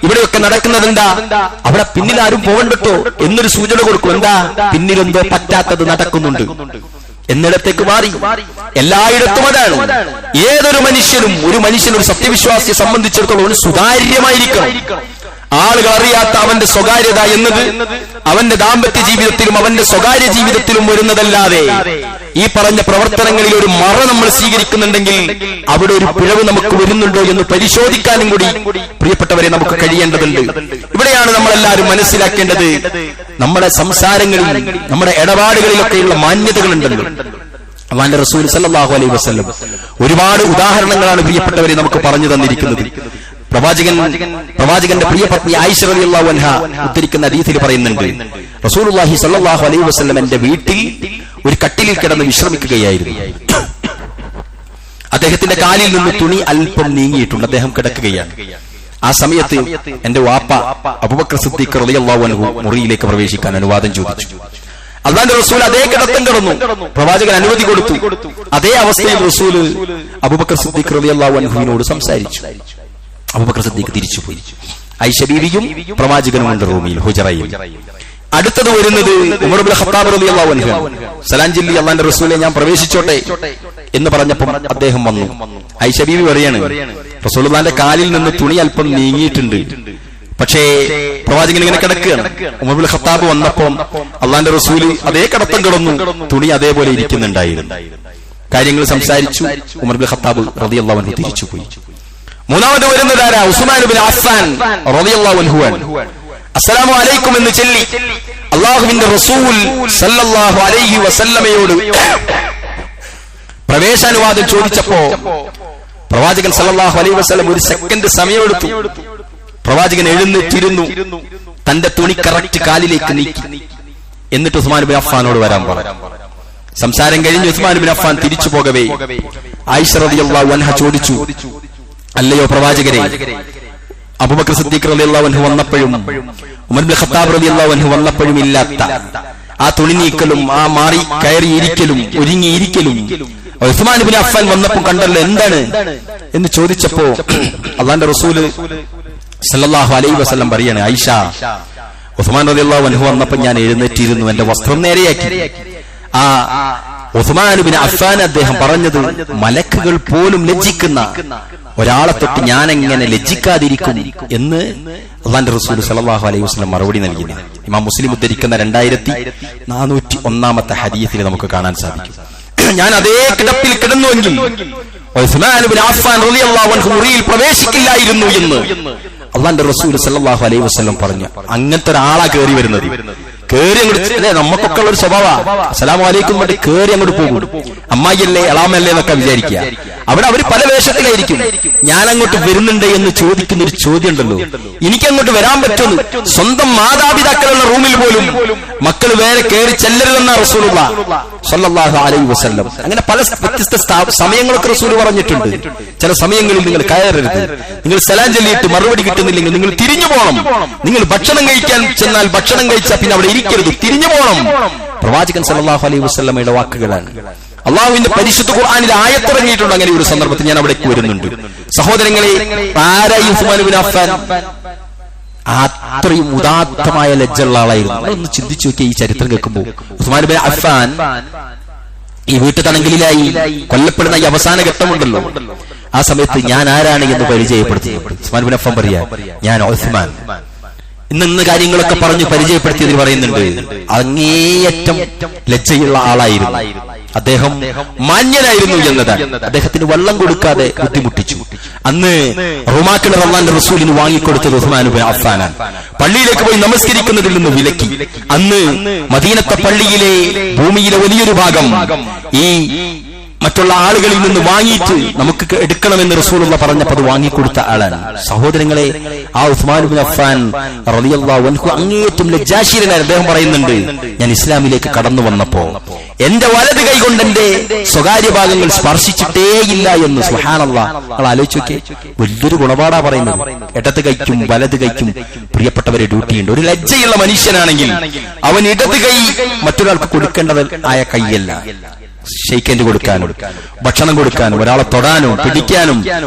ഇവിടെയൊക്കെ നടക്കുന്നത് എന്താ? അവിടെ പിന്നിൽ ആരും പോകണ്ടോ എന്നൊരു സൂചന കൊടുക്കും. എന്താ? പിന്നിലെന്തോ പറ്റാത്തത് നടക്കുന്നുണ്ട് എന്നിടത്തേക്ക് മാറി. എല്ലായിടത്തും അതാണ്. ഏതൊരു മനുഷ്യനും ഒരു സത്യവിശ്വാസിയെ സംബന്ധിച്ചിടത്തോളം സുതാര്യമായിരിക്കണം. ആളുകൾ അറിയാത്ത അവന്റെ സ്വകാര്യത എന്നത് അവന്റെ ദാമ്പത്യ ജീവിതത്തിലും അവന്റെ സ്വകാര്യ ജീവിതത്തിലും വരുന്നതല്ലാതെ ഈ പറഞ്ഞ പ്രവർത്തനങ്ങളിൽ ഒരു മറ നമ്മൾ സ്വീകരിക്കുന്നുണ്ടെങ്കിൽ അവിടെ ഒരു പിഴവ് നമുക്ക് വരുന്നുണ്ടോ എന്ന് പരിശോധിക്കാനും കൂടി പ്രിയപ്പെട്ടവരെ നമുക്ക് കഴിയേണ്ടതുണ്ട്. ഇവിടെയാണ് നമ്മളെല്ലാവരും മനസ്സിലാക്കേണ്ടത്, നമ്മുടെ സംസാരങ്ങളിൽ നമ്മുടെ ഇടപാടുകളിലൊക്കെയുള്ള മാന്യതകളുണ്ടല്ലോ. അല്ലാഹുവിന്റെ റസൂൽ സല്ലല്ലാഹു അലൈഹി വസല്ലം ഒരുപാട് ഉദാഹരണങ്ങളാണ് പ്രിയപ്പെട്ടവരെ നമുക്ക് പറഞ്ഞു തന്നിരിക്കുന്നത്. പ്രവാചകന്റെ പ്രിയപത്നി ആയിഷ റളിയല്ലാഹു അൻഹ ഉദ്ധരിക്കുന്ന ഹദീസിൽ പറയുന്നുണ്ട്, റസൂലുള്ളാഹി സ്വല്ലല്ലാഹു അലൈഹി വസല്ലം എന്റെ വീട്ടിൽ ഒരു കട്ടിലിൽ കിടന്ന് വിശ്രമിക്കുകയായിരുന്നു. അദ്ദേഹത്തിന്റെ കാലിൽ നിന്ന് തുണി അല്പം നീങ്ങിയിട്ടുണ്ട്. അദ്ദേഹം കിടക്കുകയാണ്. ആ സമയത്ത് എന്റെ വാപ്പ അബൂബക്കർ സിദ്ദീഖ് റളിയല്ലാഹു അൻഹു മുറിയിലേക്ക് പ്രവേശിക്കാൻ അനുവാദം ചോദിച്ചു. അല്ലാഹുവിന്റെ റസൂൽ അതേ കിടത്തം കിടന്നു. പ്രവാചകൻ അനുമതി കൊടുത്തു. അതേ അവസ്ഥയിൽ റസൂൽ അബൂബക്കർ സിദ്ദീഖ് റളിയല്ലാഹു അൻഹുവിനോട് സംസാരിച്ചു. അബൂബക്കർ സിദ്ദീഖ് തിരിച്ചുപോയി. ആയിഷ ബീവിയും പ്രവാചകനുമുണ്ട് റൂമിൽ, ഹുജറയിൽ. അടുത്തത് വരുന്നത് ഉമർ ഇബ്നു ഖത്താബ് റളിയല്ലാഹു അൻഹു. സലാം ചൊല്ലി അല്ലാഹുവിന്റെ റസൂലെ ഞാൻ പ്രവേശിച്ചോട്ടെ എന്ന് പറഞ്ഞപ്പോൾ അദ്ദേഹം വന്നു. ആയിഷ ബീവി പറയാണ്, റസൂലുള്ളാഹിന്റെ കാലിൽ നിന്ന് തുണി അല്പം നീങ്ങിയിട്ടുണ്ട്, പക്ഷേ പ്രവാചകൻ ഇങ്ങനെ കിടക്കുകയാണ്. ഉമർ ഇബ്നു ഖത്താബ് വന്നപ്പോൾ അല്ലാഹുവിന്റെ റസൂൽ അതേ കിടത്തം കിടന്നു, തുണി അതേപോലെ ഇരിക്കുന്നുണ്ടായിരുന്നു. കാര്യങ്ങൾ സംസാരിച്ചു. ഉമർ ഇബ്നു ഖത്താബ് റളിയല്ലാഹു അൻഹു തിരിച്ചുപോയി. മൂന്നാമത് വരുന്നത് ആരാ? ഉസ്മാൻ ഇബ്നു അഫ്ഫാൻ റളിയല്ലാഹു അൻഹു. അസ്സലാമു അലൈക്കും എന്ന് ചൊല്ലി അല്ലാഹുവിന്റെ റസൂൽ സല്ലല്ലാഹു അലൈഹി വസല്ലമയോട് പ്രവേശാനുവാദം ചോദിച്ചപ്പോ പ്രവാചകൻ സല്ലല്ലാഹു അലൈഹി വസല്ലം ഒരു സെക്കൻഡ് സമയമെടുത്തു. പ്രവാചകൻ എഴുന്നേറ്റിരുന്നു, തന്റെ തുണി കറക്റ്റ് കാലിലേക്ക് നീക്കി. എന്നിട്ട് ഉസ്മാൻ ഇബ്നു അഫ്ഫാനോട് വരാൻ പറഞ്ഞു. സംസാരം കഴിഞ്ഞ് ഉസ്മാൻ ഇബ്നു അഫ്ഫാൻ തിരിച്ചു പോകവേ ആയിഷ റളിയല്ലാഹു അൻഹ ചോദിച്ചു, അല്ലയോ പ്രവാചകരെ, അബൂബക്കർ സിദ്ദീഖ് റളിയല്ലാഹു അൻഹു വന്നപ്പോഴും ഉമർ ഇബ്നു ഖത്താബ് റളിയല്ലാഹു അൻഹു വന്നപ്പോഴും ഇല്ലാത്ത ആ തുണി നീക്കലും ആ മാറി കയറിയിരിക്കലും ഒരുങ്ങിയിരിക്കലും ഉസ്മാൻ ഇബ്നു അഫ്ഫാൻ വന്നപ്പോൾ കണ്ടല്ലോ, എന്താണ് എന്ന് ചോദിച്ചപ്പോ അല്ലാഹുവിന്റെ റസൂല് സല്ലല്ലാഹു അലൈഹി വസല്ലം പറയാണ്, ആയിഷ, ഉസ്മാൻ റളിയല്ലാഹു അൻഹു വന്നപ്പോൾ ഞാൻ എഴുന്നേറ്റിരുന്നു, എന്റെ വസ്ത്രം നേരെയാക്കി. ആ ഉസ്മാൻ ഇബ്നു അഫ്ഫാൻ അദ്ദേഹം പറഞ്ഞത് മലക്കുകൾ പോലും ലജ്ജിക്കുന്ന ഒരാളെ തൊട്ട് ഞാൻ എങ്ങനെ ലജ്ജിക്കാതിരിക്കും എന്ന് അല്ലാഹുവിന്റെ റസൂൽ സല്ലല്ലാഹു അലൈഹി വസല്ലം മറുപടി നൽകിയത് ഇമാം മുസ്ലിം ഉദ്ധരിക്കുന്ന 2401 ഹദീസിൽ നമുക്ക് കാണാൻ സാധിക്കും. ഞാൻ അതേ കിടപ്പിൽ കിടന്നുവെങ്കിൽ ഉസ്മാൻ ഇബ്നു അഫ്ഫാൻ റളിയല്ലാഹു അൻഹു മുറിയിൽ പ്രവേശിക്കില്ലായിരുന്നു എന്ന് അല്ലാഹുവിന്റെ റസൂൽ സല്ലല്ലാഹു അലൈഹി വസല്ലം പറഞ്ഞു. അങ്ങനത്തെ ഒരാളാ കയറി വരുന്നത്. കേറി അങ്ങോട്ട്, നമുക്കൊക്കെ ഉള്ള ഒരു സ്വഭാവ, അസ്സലാമു അലൈക്കും വേണ്ടി കേറി അങ്ങോട്ട് പോകും. അമ്മായിയല്ലേ എളാമല്ലേ എന്നൊക്കെ വിചാരിക്കുക. അവിടെ അവർ പല വേഷത്തിലായിരിക്കും. ഞാൻ അങ്ങോട്ട് വരുന്നുണ്ട് എന്ന് ചോദിക്കുന്ന ഒരു ചോദ്യം ഉണ്ടല്ലോ, എനിക്കങ്ങോട്ട് വരാൻ പറ്റുന്നു. സ്വന്തം മാതാപിതാക്കളുള്ള റൂമിൽ പോലും മക്കൾ വേറെ കയറി ചെല്ലരുതെന്ന റസൂലുള്ളാഹി സ്വല്ലല്ലാഹു അലൈഹി വസല്ലം. അങ്ങനെ പല വ്യത്യസ്ത സമയങ്ങളൊക്കെ റസൂൽ പറഞ്ഞിട്ടുണ്ട്. ചില സമയങ്ങളിൽ നിങ്ങൾ കയറരുത്, നിങ്ങൾ സലാം ചൊല്ലിയിട്ട് മറുപടി കിട്ടുന്നില്ലെങ്കിൽ നിങ്ങൾ തിരിഞ്ഞു പോകണം. നിങ്ങൾ ഭക്ഷണം കഴിക്കാൻ ചെന്നാൽ ഭക്ഷണം കഴിച്ചാൽ പിന്നെ അവിടെ ഇരിക്കരുത്, തിരിഞ്ഞു പോകണം. പ്രവാചകൻ സല്ലല്ലാഹു അലൈഹി വസല്ലമയുടെ വാക്കുകളാണ്. അള്ളാഹുവിന്റെ പരിശുദ്ധ ഖുർആനിൽ ആയത്തിറങ്ങിയിട്ടുണ്ട് അങ്ങനെ ഒരു സന്ദർഭത്തിൽ. ഞാൻ അവിടേക്ക് വരുന്നുണ്ട്. സഹോദരങ്ങളെ, ആരായി ഉസ്മാൻ ഇബ്നു അഫ്ഫാൻ? അത്രയും ഉദാത്തമായ ലജ്ജയുള്ള ആളായിരുന്നു. അതൊന്ന് ചിന്തിച്ചു നോക്കിയ ഈ ചരിത്രം കേൾക്കുമ്പോൾ ഉസ്മാൻ ഇബ്നു അഫ്ഫാൻ ഈ വീട്ടുതടങ്കലിലായി കൊല്ലപ്പെടുന്ന ഈ അവസാന ഘട്ടമുണ്ടല്ലോ, ആ സമയത്ത് ഞാൻ ആരാണ് എന്ന് പരിചയപ്പെടുത്തുന്നു. ഉസ്മാൻ ഇബ്നു അഫ്ഫാൻ പറയാ, ഞാൻ ഉസ്മാൻ. ഇന്ന് കാര്യങ്ങളൊക്കെ പറഞ്ഞു പരിചയപ്പെടുത്തിയതിൽ പറയുന്നുണ്ട്, അങ്ങേയറ്റം ലജ്ജയുള്ള ആളായിരുന്നു അദ്ദേഹം, മാന്യനായിരുന്നു എന്നതാണ്. അദ്ദേഹത്തിന് വെള്ളം കൊടുക്കാതെ ബുദ്ധിമുട്ടിച്ചു. അന്ന് റുമാക്കിന് അല്ലാഹുവിന്റെ റസൂലിന് വാങ്ങിക്കൊടുത്തത് ഉസ്മാൻ ഇബ്നു അഫ്ഫാനാണ്. പള്ളിയിലേക്ക് പോയി നമസ്കരിക്കുന്നതിൽ നിന്ന് വിലക്കി. അന്ന് മദീനത്തെ പള്ളിയിലെ ഭൂമിയിലെ വലിയൊരു ഭാഗം ഈ മറ്റുള്ള ആളുകളിൽ നിന്ന് വാങ്ങിയിട്ട് നമുക്ക് എടുക്കണമെന്ന് റസൂലുള്ള പറഞ്ഞപ്പോൾ അത് വാങ്ങിക്കൊടുത്ത ആളാണ്. സഹോദരങ്ങളെ, ആ ഉസ്മാൻ ഇബ്നു അഫ്ഫാൻ റളിയല്ലാഹു അൻഹു അങ്ങേയറ്റം ലജ്ജാശീലനായ അദ്ദേഹം പറയുന്നുണ്ട്, ഞാൻ ഇസ്ലാമിലേക്ക് കടന്നു വന്നപ്പോ എന്റെ വലത് കൈ കൊണ്ട് എന്റെ സ്വകാര്യ ഭാഗങ്ങൾ സ്പർശിച്ചിട്ടേയില്ല എന്ന്. സുബ്ഹാനല്ലാഹ്, നിങ്ങൾ ആലോചിച്ച് നോക്കിയേ, വലിയൊരു ഗുണപാടാ പറയുന്നത്. ഇടത് കൈക്കും വലത് കൈക്കും പ്രിയപ്പെട്ടവരെ ഡ്യൂട്ടിയുണ്ട്. ഒരു ലജ്ജയുള്ള മനുഷ്യനാണെങ്കിൽ അവൻ ഇടത് കൈ മറ്റൊരാൾക്ക് കൊടുക്കേണ്ടത് ആയ കൈയല്ല. ഷെയ്ക്കൻഡ് കൊടുക്കാനും ഭക്ഷണം കൊടുക്കാനും ഒരാളെ തൊടാനോ പിടിക്കാനും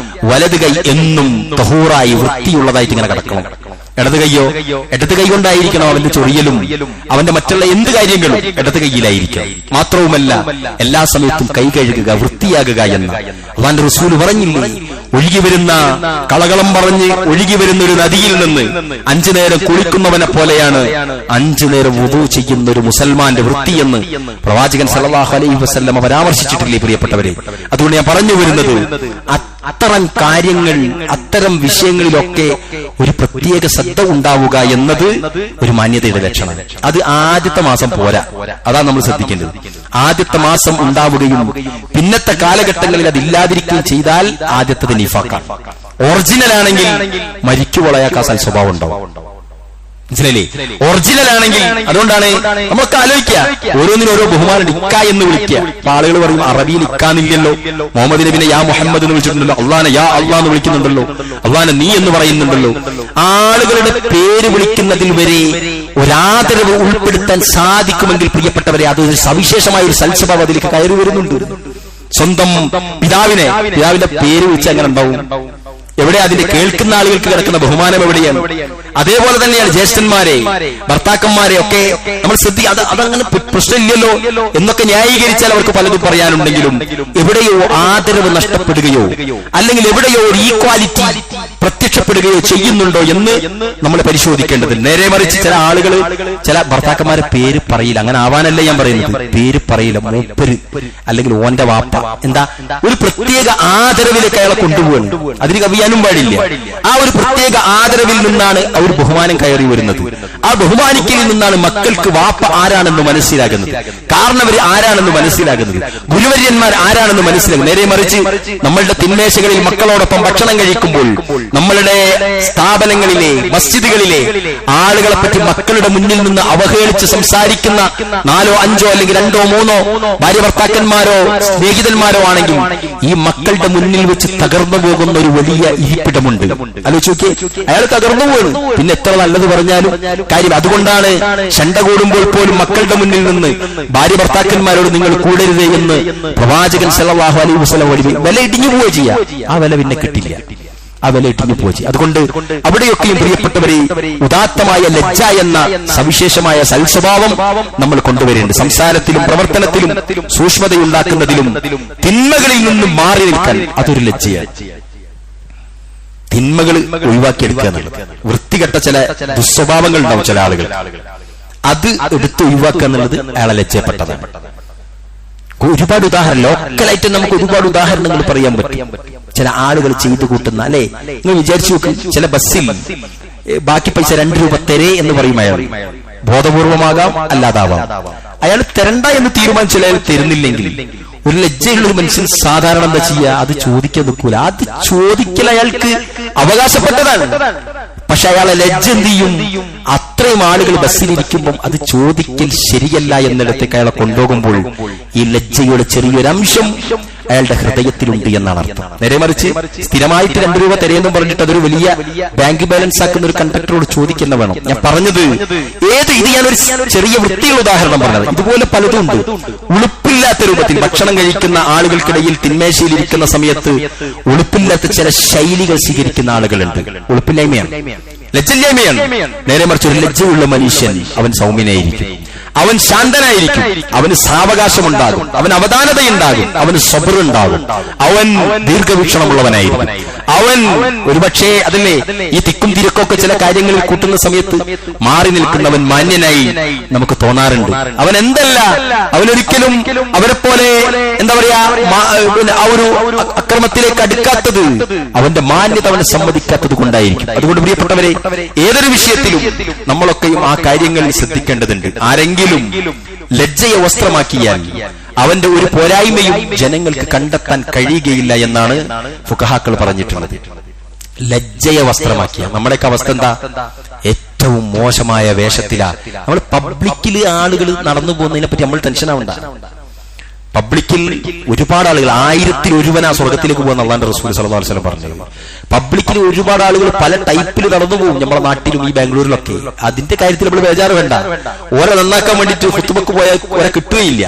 വലത് കൈ എന്നും തഹൂറായി വൃത്തിയുള്ളതായിട്ട് ഇങ്ങനെ കിടക്കണം. ഇടത് കൈ കൊണ്ടായിരിക്കണം അവന്റെ ചൊറിയലും അവന്റെ മറ്റുള്ള എന്ത് കാര്യങ്ങളും ഇടത് കൈയിലായിരിക്കണം. മാത്രവുമല്ല എല്ലാ സമയത്തും കൈ കഴുകുക, വൃത്തിയാകുക എന്ന അല്ലാഹുവിന്റെ റസൂൽ പറഞ്ഞില്ലേ, ഒഴുകി വരുന്ന കളകളം പറഞ്ഞ് ഒഴുകി വരുന്ന ഒരു നദിയിൽ നിന്ന് 5 നേരം കുളിക്കുന്നവനെ പോലെയാണ് 5 നേരം വുദൂ ചെയ്യുന്ന ഒരു മുസൽമാന്റെ വൃത്തിയെന്ന് പ്രവാചകൻ സല്ലല്ലാഹു അലൈഹി വസല്ലം പരാമർശിച്ചിട്ടില്ലേ പ്രിയപ്പെട്ടവരെ? അതുകൊണ്ട് ഞാൻ പറഞ്ഞു വരുന്നത്, അത്തരം കാര്യങ്ങൾ, അത്തരം വിഷയങ്ങളിലൊക്കെ ഒരു പ്രത്യേക ശ്രദ്ധ ഉണ്ടാവുക എന്നത് ഒരു മാന്യതയുടെ ലക്ഷണം. അത് ആദ്യത്തെ മാസം പോരാ, അതാണ് നമ്മൾ ശ്രദ്ധിക്കേണ്ടത്. ആദ്യത്തെ മാസം ഉണ്ടാവുകയും പിന്നത്തെ കാലഘട്ടങ്ങളിൽ അതില്ലാതിരിക്കുകയും ചെയ്താൽ ആദ്യത്തെ നിഫാഖാണ്. ഒറിജിനൽ ആണെങ്കിൽ മരിക്കുവളയാക്കാൻ സൽസ്വഭാവം ഉണ്ടാവും. മനസ്സിലല്ലേ? ഒറിജിനൽ ആണെങ്കിൽ. അതുകൊണ്ടാണ് നമുക്ക് ആലോചിക്കുക, ഓരോന്നിനും ഓരോ ബഹുമാനം ഇക്ക എന്ന് വിളിക്കുക. അപ്പൊ ആളുകൾ പറയും അറബിയിൽ ഇക്കാന്നില്ലല്ലോ, മുഹമ്മദ് നബിനെ യാ മുഹമ്മദ് എന്ന് വിളിച്ചിട്ടുണ്ടല്ലോ, അള്ളാനെ യാ അള്ളാ എന്ന് വിളിക്കുന്നുണ്ടല്ലോ, അള്ളാനെ നീ എന്ന് പറയുന്നുണ്ടല്ലോ. ആളുകളുടെ പേര് വിളിക്കുന്നതിൽ വരെ ഒരാദരവ് ഉൾപ്പെടുത്താൻ സാധിക്കുമെങ്കിൽ പ്രിയപ്പെട്ടവരെ, അതൊരു സവിശേഷമായ ഒരു സൽസ്വഭാവം അതിലേക്ക് കയറി വരുന്നുണ്ട്. സ്വന്തം പിതാവിന്റെ പേര് വിളിച്ച് അങ്ങനെ ഉണ്ടാവും. എവിടെ അതിന്റെ കേൾക്കുന്ന ആളുകൾക്ക് കിടക്കുന്ന ബഹുമാനം എവിടെയാണ്? അതേപോലെ തന്നെയാണ് ജ്യേഷ്ഠന്മാരെ, ഭർത്താക്കന്മാരെ ഒക്കെ നമ്മൾ അതങ്ങനെ പ്രശ്നമില്ലല്ലോ എന്നൊക്കെ ന്യായീകരിച്ചാൽ അവർക്ക് പലതും പറയാനുണ്ടെങ്കിലും എവിടെയോ ആദരവ് നഷ്ടപ്പെടുകയോ അല്ലെങ്കിൽ എവിടെയോ ഒരു ഈക്വാലിറ്റി പ്രത്യക്ഷപ്പെടുകയോ ചെയ്യുന്നുണ്ടോ എന്ന് നമ്മൾ പരിശോധിക്കേണ്ടത്. നേരെ മറിച്ച് ചില ആളുകൾ ചില ഭർത്താക്കന്മാരെ പേര് പറയില്ല. അങ്ങനെ ആവാനല്ല ഞാൻ പറയുന്നത്, പേര് പറയില്ല, മൂപ്പര് അല്ലെങ്കിൽ ഓന്റെ വാപ്പ, എന്താ ഒരു പ്രത്യേക ആദരവിലേക്ക് അയാളെ കൊണ്ടുപോകുന്നു. അതിന് കവിയാനും പാടില്ല. ആ ഒരു പ്രത്യേക ആദരവിൽ നിന്നാണ് അവർ ബഹുമാനം കയറി വരുന്നത്. ആ ബഹുമാനിക്കലിൽ നിന്നാണ് മക്കൾക്ക് വാപ്പ ആരാണെന്ന് മനസ്സിലാകുന്നത്, കാരണവർ ആരാണെന്ന് മനസ്സിലാകുന്നത്, ഗുരുവര്യന്മാർ ആരാണെന്ന് മനസ്സിലാകുന്നത്. നേരെ മറിച്ച് നമ്മളുടെ തിന്മേശകളിൽ മക്കളോടൊപ്പം ഭക്ഷണം കഴിക്കുമ്പോൾ നമ്മളുടെ സ്ഥാപനങ്ങളിലെ മസ്ജിദുകളിലെ ആളുകളെ പറ്റി മക്കളുടെ മുന്നിൽ നിന്ന് അവഹേളിച്ച് സംസാരിക്കുന്ന 4 5 അല്ലെങ്കിൽ 2 3 ഭാര്യ ഭർത്താക്കന്മാരോ സ്നേഹിതന്മാരോ ആണെങ്കിൽ ഈ മക്കളുടെ മുന്നിൽ വെച്ച് തകർന്നു പോകുന്ന ഒരു വലിയ ഇരിപ്പിടമുണ്ട്. ആലോചിച്ച് നോക്കിയേ, അയാൾ തകർന്നു പോകുന്നു. പിന്നെ എത്ര നല്ലത് പറഞ്ഞാലും കാര്യം. അതുകൊണ്ടാണ് ശണ്ട കൂടുമ്പോൾ പോലും മക്കളുടെ മുന്നിൽ നിന്ന് ഭാര്യ ഭർത്താക്കന്മാരോട് നിങ്ങൾ കൂടരുതേ എന്ന് പ്രവാചകൻ സല്ലല്ലാഹു അലൈഹി വസല്ലം വില ഇടിഞ്ഞു പോവുക ചെയ്യാം. ആ വില പിന്നെ കിട്ടില്ല, ആ വില ഇടിഞ്ഞു പോയി. അതുകൊണ്ട് അവിടെയൊക്കെയും പ്രിയപ്പെട്ടവരെ ഉദാത്തമായ ലജ്ജ എന്ന സവിശേഷമായ സൽസ്വഭാവം നമ്മൾ കൊണ്ടുവരേണ്ടത്. സംസാരത്തിലും പ്രവർത്തനത്തിലും സൂക്ഷ്മതയുണ്ടാക്കുന്നതിലും തിന്മകളിൽ നിന്നും മാറി നിൽക്കാൻ അതൊരു ലജ്ജയാണ്. തിന്മകൾ ഒഴിവാക്കിയെടുക്കുക എന്നുള്ളത്, വൃത്തികെട്ട ചില ദുസ്വഭാവങ്ങൾ ഉണ്ടാവും ചില ആളുകൾ, അത് എടുത്ത് ഒഴിവാക്കുക എന്നുള്ളത് അയാളെ ലജ്ജപ്പെട്ടതാണ്. ഒരുപാട് ഉദാഹരണം ലോക്കലായിട്ട് നമുക്ക് ഒരുപാട് ഉദാഹരണങ്ങൾ പറയാൻ പറ്റും. ചില ആളുകൾ ചെയ്തു കൂട്ടുന്ന, അല്ലെ, നിങ്ങൾ വിചാരിച്ചു നോക്ക്, ചില ബസ്സിൽ ബാക്കി പൈസ 2 രൂപ തരേ എന്ന് പറയും അയാൾ. ബോധപൂർവമാകാം, അല്ലാതാവാം. അയാൾ തരണ്ട എന്ന് തീരുമാനിച്ച അയാൾ തരുന്നില്ലെങ്കിൽ ഒരു ലജ്ജയുള്ള ഒരു മനുഷ്യൻ സാധാരണ എന്താ ചെയ്യുക? അത് ചോദിക്കാൻ നിൽക്കൂല. അത് ചോദിക്കൽ അയാൾക്ക് അവകാശപ്പെട്ടതാണ്. പക്ഷെ അയാളെ ലജ്ജ എന്ത് ചെയ്യും? അത്രയും ആളുകൾ ബസ്സിലിരിക്കുമ്പോൾ അത് ചോദിക്കൽ ശരിയല്ല എന്നിടത്തേക്ക് അയാളെ കൊണ്ടുപോകുമ്പോൾ ഈ ലജ്ജയുടെ ചെറിയൊരംശം അയാളുടെ ഹൃദയത്തിലുണ്ട് എന്നാണ് അർത്ഥം. നേരെ മറിച്ച് സ്ഥിരമായിട്ട് 2 രൂപ തരയെന്നും പറഞ്ഞിട്ട് അതൊരു വലിയ ബാങ്ക് ബാലൻസ് ആക്കുന്ന ഒരു കണ്ടക്ടറോട് ചോദിക്കുന്ന വേണം. ഞാൻ പറഞ്ഞത് ഇത് ഞാനൊരു ചെറിയ വൃത്തിയുള്ള ഉദാഹരണം പറഞ്ഞത്. ഇതുപോലെ പലതും ഉണ്ട്. ഉളുപ്പില്ലാത്ത രൂപത്തിൽ ഭക്ഷണം കഴിക്കുന്ന ആളുകൾക്കിടയിൽ തിന്മേശയിലിരിക്കുന്ന സമയത്ത് ഉളുപ്പില്ലാത്ത ചില ശൈലികൾ സ്വീകരിക്കുന്ന ആളുകളുണ്ട്. ഉളുപ്പില്ലായ്മയാണ്, ലജ്ജയില്ലായ്മയാണ്. നേരെ മറിച്ച് ഒരു ലജ്ജയുള്ള മനുഷ്യൻ അവൻ സൗമ്യനായിരിക്കും, അവൻ ശാന്തനായിരിക്കും, അവന് സാവകാശമുണ്ടാകും, അവന് അവധാനതയുണ്ടാകും, അവന് സബറുണ്ടാകും, അവൻ ദീർഘവീക്ഷണമുള്ളവനായിരിക്കും. അവൻ ഒരുപക്ഷേ അതല്ലേ ഈ തിക്കും തിരക്കൊക്കെ ചില കാര്യങ്ങളിൽ കൂട്ടുന്ന സമയത്ത് മാറി നിൽക്കുന്നവൻ മാന്യനായി നമുക്ക് തോന്നാറുണ്ട്. അവൻ എന്തല്ല, അവനൊരിക്കലും അവരെ പോലെ എന്താ പറയാ ആ ഒരു അക്രമത്തിലേക്ക് അടുക്കാത്തത് അവന്റെ മാന്യത അവനെ സമ്മതിക്കാത്തത് കൊണ്ടായിരിക്കും. അതുകൊണ്ട് പ്രിയപ്പെട്ടവരെ, ഏതൊരു വിഷയത്തിലും നമ്മളൊക്കെയും ആ കാര്യങ്ങൾ ശ്രദ്ധിക്കേണ്ടതുണ്ട്. ആരെങ്കിലും ലജ്ജയെ വസ്ത്രമാക്കിയാൽ അവന്റെ ഒരു പോരായ്മയും ജനങ്ങൾക്ക് കണ്ടെത്താൻ കഴിയുകയില്ല എന്നാണ് ഫുഖഹാക്കൾ പറഞ്ഞിട്ടുള്ളത്. ലജ്ജയെ വസ്ത്രമാക്കിയ നമ്മുടെയൊക്കെ അവസ്ഥ എന്താ? ഏറ്റവും മോശമായ വേഷത്തിലാ. നമ്മൾ പബ്ലിക്കിൽ ആളുകൾ നടന്നു പോകുന്നതിനെ പറ്റി നമ്മൾ ടെൻഷനാവണ്ട. പബ്ലിക്കിൽ ഒരുപാട് ആളുകൾ 1000-1 സ്വർഗത്തിലേക്ക് പോകുന്ന അല്ലാഹുവിന്റെ റസൂൽ സ്വല്ലല്ലാഹു അലൈഹി വസല്ലം പറഞ്ഞു. പബ്ലിക്കിൽ ഒരുപാട് ആളുകൾ പല ടൈപ്പിൽ നടന്നു പോകും, നമ്മുടെ നാട്ടിലും ഈ ബാംഗ്ലൂരിലൊക്കെ. അതിന്റെ കാര്യത്തിൽ നമ്മൾ ബേജാറ് വേണ്ട. ഓരെ നന്നാക്കാൻ വേണ്ടിയിട്ട് ഖുത്ബക്ക് പോയാൽ ഓരെ കിട്ടുകയില്ല.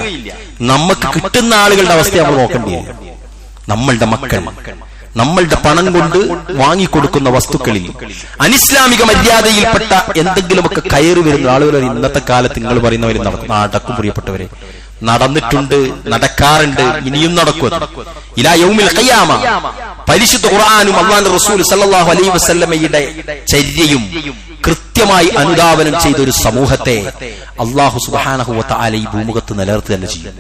നമുക്ക് കിട്ടുന്ന ആളുകളുടെ അവസ്ഥ നമ്മൾ നോക്കേണ്ടിയില്ല. നമ്മളുടെ മക്കൾ, നമ്മളുടെ പണം കൊണ്ട് വാങ്ങിക്കൊടുക്കുന്ന വസ്തുക്കളിൽ അനിസ്ലാമിക മര്യാദയിൽപ്പെട്ട എന്തെങ്കിലുമൊക്കെ കയറി വരുന്ന ആളുകൾ ഇന്നത്തെ കാലത്ത് നിങ്ങൾ പറയുന്നവരും നടക്കും. പ്രിയപ്പെട്ടവരെ, നടന്നിട്ടുണ്ട്, നടക്കാറുണ്ട്, ഇനിയും നടക്കും. ഇലാ യൗമിൽ ഖിയാമ പരിശുദ്ധ ഖുർആനും അല്ലാഹുവിന്റെ റസൂൽ സല്ലല്ലാഹു അലൈഹി വസല്ലമയുടെ ചര്യയും കൃത്യമായി അനുധാവനം ചെയ്ത ഒരു സമൂഹത്തെ അല്ലാഹു സുബ്ഹാനഹു വ തആല ഈ ഭൂമുഖത്ത് നിലനിർത്തുക തന്നെ ചെയ്യും.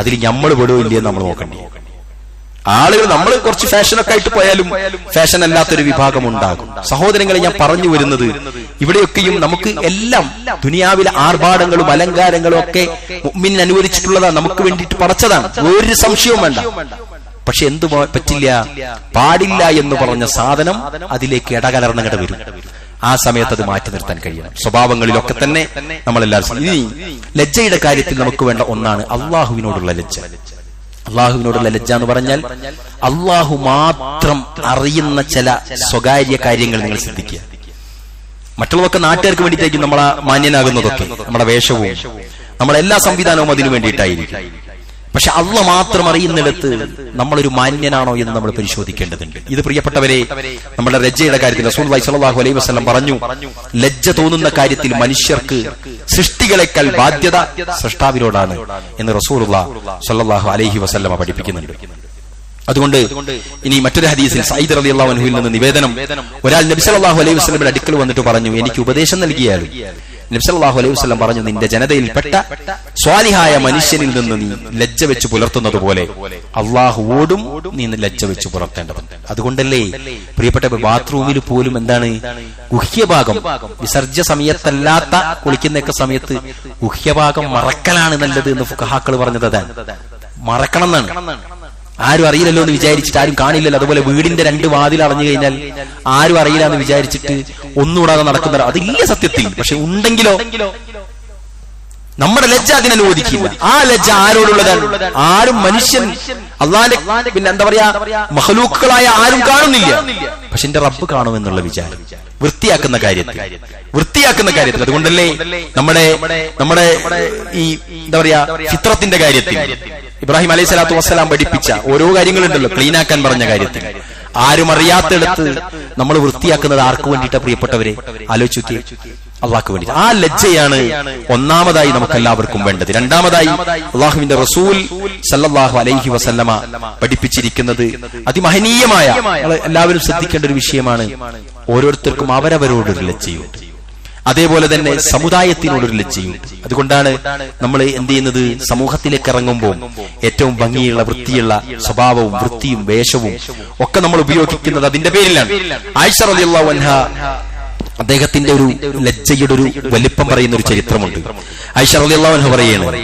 അതിൽ നമ്മൾ പെടുകയില്ലേ നമ്മൾ നോക്കണ്ടേ? ആളുകൾ നമ്മൾ കുറച്ച് ഫാഷനൊക്കെ ആയിട്ട് പോയാലും ഫാഷൻ അല്ലാത്തൊരു വിഭാഗം ഉണ്ടാകും. സഹോദരങ്ങളെ, ഞാൻ പറഞ്ഞു വരുന്നത് ഇവിടെയൊക്കെയും നമുക്ക് എല്ലാം ദുനിയാവിലെ ആർഭാടങ്ങളും അലങ്കാരങ്ങളും ഒക്കെ മുഅ്മിനിന് അനുവദിച്ചിട്ടുള്ളതാണ്, നമുക്ക് വേണ്ടിയിട്ട് പടച്ചതാണ്, ഒരു സംശയവും വേണ്ട. പക്ഷെ എന്തു പറ്റില്ല, പാടില്ല എന്ന് പറഞ്ഞ സാധനം അതിലേക്ക് ഇടകലർന്നങ്ങട്ട് വരും. ആ സമയത്ത് അത് മാറ്റി നിർത്താൻ കഴിയണം. സ്വഭാവങ്ങളിലൊക്കെ തന്നെ നമ്മളെല്ലാവരും. ഇനി ലജ്ജയുടെ കാര്യത്തിൽ നമുക്ക് വേണ്ട ഒന്നാണ് അള്ളാഹുവിനോടുള്ള ലജ്ജ. അള്ളാഹുവിനോടുള്ള ലജ്ജ എന്ന് പറഞ്ഞാൽ അള്ളാഹു മാത്രം അറിയുന്ന ചില സ്വകാര്യ കാര്യങ്ങൾ നിങ്ങൾ ശ്രദ്ധിക്കുക. മറ്റുള്ളതൊക്കെ നാട്ടുകാർക്ക് വേണ്ടിയിട്ടായിരിക്കും നമ്മളെ മാന്യനാകുന്നതൊക്കെ, നമ്മുടെ വേഷവും നമ്മുടെ എല്ലാ സംവിധാനവും അതിനു വേണ്ടിയിട്ടായിരിക്കും. പക്ഷെ അള്ളാഹ് മാത്രം അറിയുന്നിടത്ത് നമ്മളൊരു മാന്യനാണോ എന്ന് നമ്മൾ പരിശോധിക്കേണ്ടതുണ്ട്. ഇത് പ്രിയപ്പെട്ടവരെ, നമ്മുടെ ലജ്ജയുടെ കാര്യത്തിൽ റസൂലുള്ളാഹി സ്വല്ലല്ലാഹു അലൈഹി വസല്ലം പറഞ്ഞു, ലജ്ജ തോന്നുന്ന കാര്യത്തിൽ മനുഷ്യർക്ക് സൃഷ്ടികളെക്കാൾ ബാധ്യത സൃഷ്ടാവിനോടാണ് എന്ന് റസൂലുള്ളാഹി സ്വല്ലല്ലാഹു അലൈഹി വസല്ലം പഠിപ്പിക്കുന്നുണ്ട്. അതുകൊണ്ട് ഇനി മറ്റൊരു ഹദീസിൽ സഈദ് റളിയല്ലാഹു അൻഹുവിൽ നിന്ന് നിവേദനം, ഒരാൾ നബി സല്ലല്ലാഹു അലൈഹി വസല്ലമയുടെ അടുക്കൽ വന്നിട്ട് പറഞ്ഞു, എനിക്ക് ഉപദേശം നൽകിയാലും. നബി സല്ലല്ലാഹു അലൈഹി വസല്ലം പറഞ്ഞു, നിന്റെ ജനതയിൽപ്പെട്ട സ്വാലിഹായ മനുഷ്യനിൽ നിന്ന് നീ ലജ്ജ വെച്ച് പുലർത്തുന്നത് പോലെ അള്ളാഹുവോടും നീ ലജ്ജ വെച്ച് പുലർത്തേണ്ടതുണ്ട്. അതുകൊണ്ടല്ലേ പ്രിയപ്പെട്ട ബാത്റൂമിൽ പോലും എന്താണ് ഗുഹ്യഭാഗം, വിസർജ്യ സമയത്തല്ലാത്ത കുളിക്കുന്നൊക്കെ സമയത്ത് ഗുഹ്യഭാഗം മറക്കലാണ് നല്ലത് എന്ന് ഫുഖഹാക്കൾ പറഞ്ഞത്. അതാണ്, മറക്കണം എന്നാണ്. ആരും അറിയില്ലല്ലോ എന്ന് വിചാരിച്ചിട്ട്, ആരും കാണില്ലല്ലോ. അതുപോലെ വീടിന്റെ 2 വാതിൽ അടഞ്ഞു കഴിഞ്ഞാൽ ആരും അറിയില്ല എന്ന് വിചാരിച്ചിട്ട് ഒന്നുകൂടാതെ നടക്കുന്ന അതില്ല സത്യത്തിൽ. പക്ഷെ ഉണ്ടെങ്കിലോ നമ്മുടെ ലജ്ജ അതിനനുവദിക്കില്ല. ആ ലജ്ജ ആരോടുള്ളതാണ്? ആരും മനുഷ്യൻ അള്ളാന്റെ പിന്നെ എന്താ പറയാ മഖ്ലൂക്കുകളായ ആരും കാണുന്നില്ല. പക്ഷെ എന്റെ റബ്ബ് കാണുമെന്നുള്ള വിചാരം വൃത്തിയാക്കുന്ന കാര്യത്തിൽ. അതുകൊണ്ടല്ലേ നമ്മുടെ ഈ എന്താ പറയാ ഫിത്രത്തിന്റെ കാര്യത്തിൽ ഇബ്രാഹിം അലൈഹി സ്വലാത്തു വസ്സലാം പഠിപ്പിച്ച ഓരോ കാര്യങ്ങളുണ്ടല്ലോ, ക്ലീനാക്കാൻ പറഞ്ഞ കാര്യത്തിൽ. ആരും അറിയാത്തിടത്ത് നമ്മൾ വൃത്തിയാക്കുന്നത് ആർക്ക് വേണ്ടിയിട്ടാ പ്രിയപ്പെട്ടവരെ? ആലോചിച്ചു, അള്ളാഹ്ക്ക് വേണ്ടി. ആ ലജ്ജയാണ് ഒന്നാമതായി നമുക്ക് എല്ലാവർക്കും വേണ്ടത്. രണ്ടാമതായി അള്ളാഹുവിന്റെ റസൂൽ സല്ലല്ലാഹു അലൈഹി വസല്ലമ പഠിപ്പിച്ചിരിക്കുന്നത് അതിമഹനീയമായ, എല്ലാവരും ശ്രദ്ധിക്കേണ്ട ഒരു വിഷയമാണ്. ഓരോരുത്തർക്കും അവരവരോടൊരു ലജ്ജയുണ്ട്, അതേപോലെ തന്നെ സമുദായത്തിനോടൊരു ലജ്ജയുണ്ട്. അതുകൊണ്ടാണ് നമ്മൾ എന്ത് ചെയ്യുന്നത്, സമൂഹത്തിലേക്ക് ഇറങ്ങുമ്പോൾ ഏറ്റവും ഭംഗിയുള്ള വൃത്തിയുള്ള സ്വഭാവവും വൃത്തിയും വേഷവും ഒക്കെ നമ്മൾ ഉപയോഗിക്കുന്നത് അതിന്റെ പേരിലാണ്. ആയിഷ റളിയല്ലാഹു അൻഹ, അദ്ദേഹത്തിന്റെ ഒരു ലജ്ജയുടെ ഒരു വലിപ്പം പറയുന്ന ഒരു ചരിത്രമുണ്ട്. ആയിഷ റളിയല്ലാഹു അൻഹ പറയുന്നത്,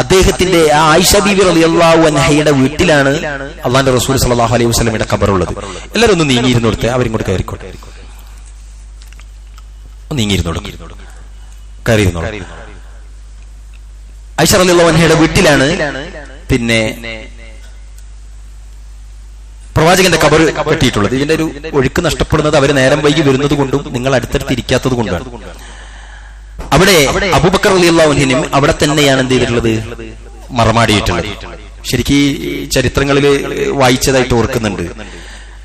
അദ്ദേഹത്തിന്റെ ആ ആയിഷ ബീവി റളിയല്ലാഹു അൻഹയുടെ വീട്ടിലാണ് അല്ലാഹുവിന്റെ റസൂൽ സല്ലല്ലാഹു അലൈഹി വസല്ലമയുടെ ഖബറുള്ളത്. എല്ലാവരും ഒന്ന് നീങ്ങിയിരുന്നോടുത്ത്, അവരിങ്ങോട്ട് കയറിക്കോട്ടെ, നീങ്ങിയിരുന്നോളൂ, കയറിയിരുന്നോളൂ. ആയിഷ റളിയല്ലാഹു അൻഹയുടെ വീട്ടിലാണ് പിന്നെ പ്രവാചകന്റെ ഖബർ കെട്ടിയിട്ടുള്ളത്. ഇതിന്റെ ഒരു ഒഴുക്ക് നഷ്ടപ്പെടുന്നത് അവർ നേരം വൈകി വരുന്നത് കൊണ്ടും നിങ്ങൾ അടുത്തടുത്ത് ഇരിക്കാത്തത് കൊണ്ടാണ്. അവിടെ അബൂബക്കർ റളിയല്ലാഹു അൻഹുവിനും അവിടെ തന്നെയാണ് എന്ത് ചെയ്തിട്ടുള്ളത്, മറമാടിയിട്ടുള്ളത്. ശരിക്കും ചരിത്രങ്ങളിൽ വായിച്ചതായിട്ട് ഓർക്കുന്നുണ്ട്.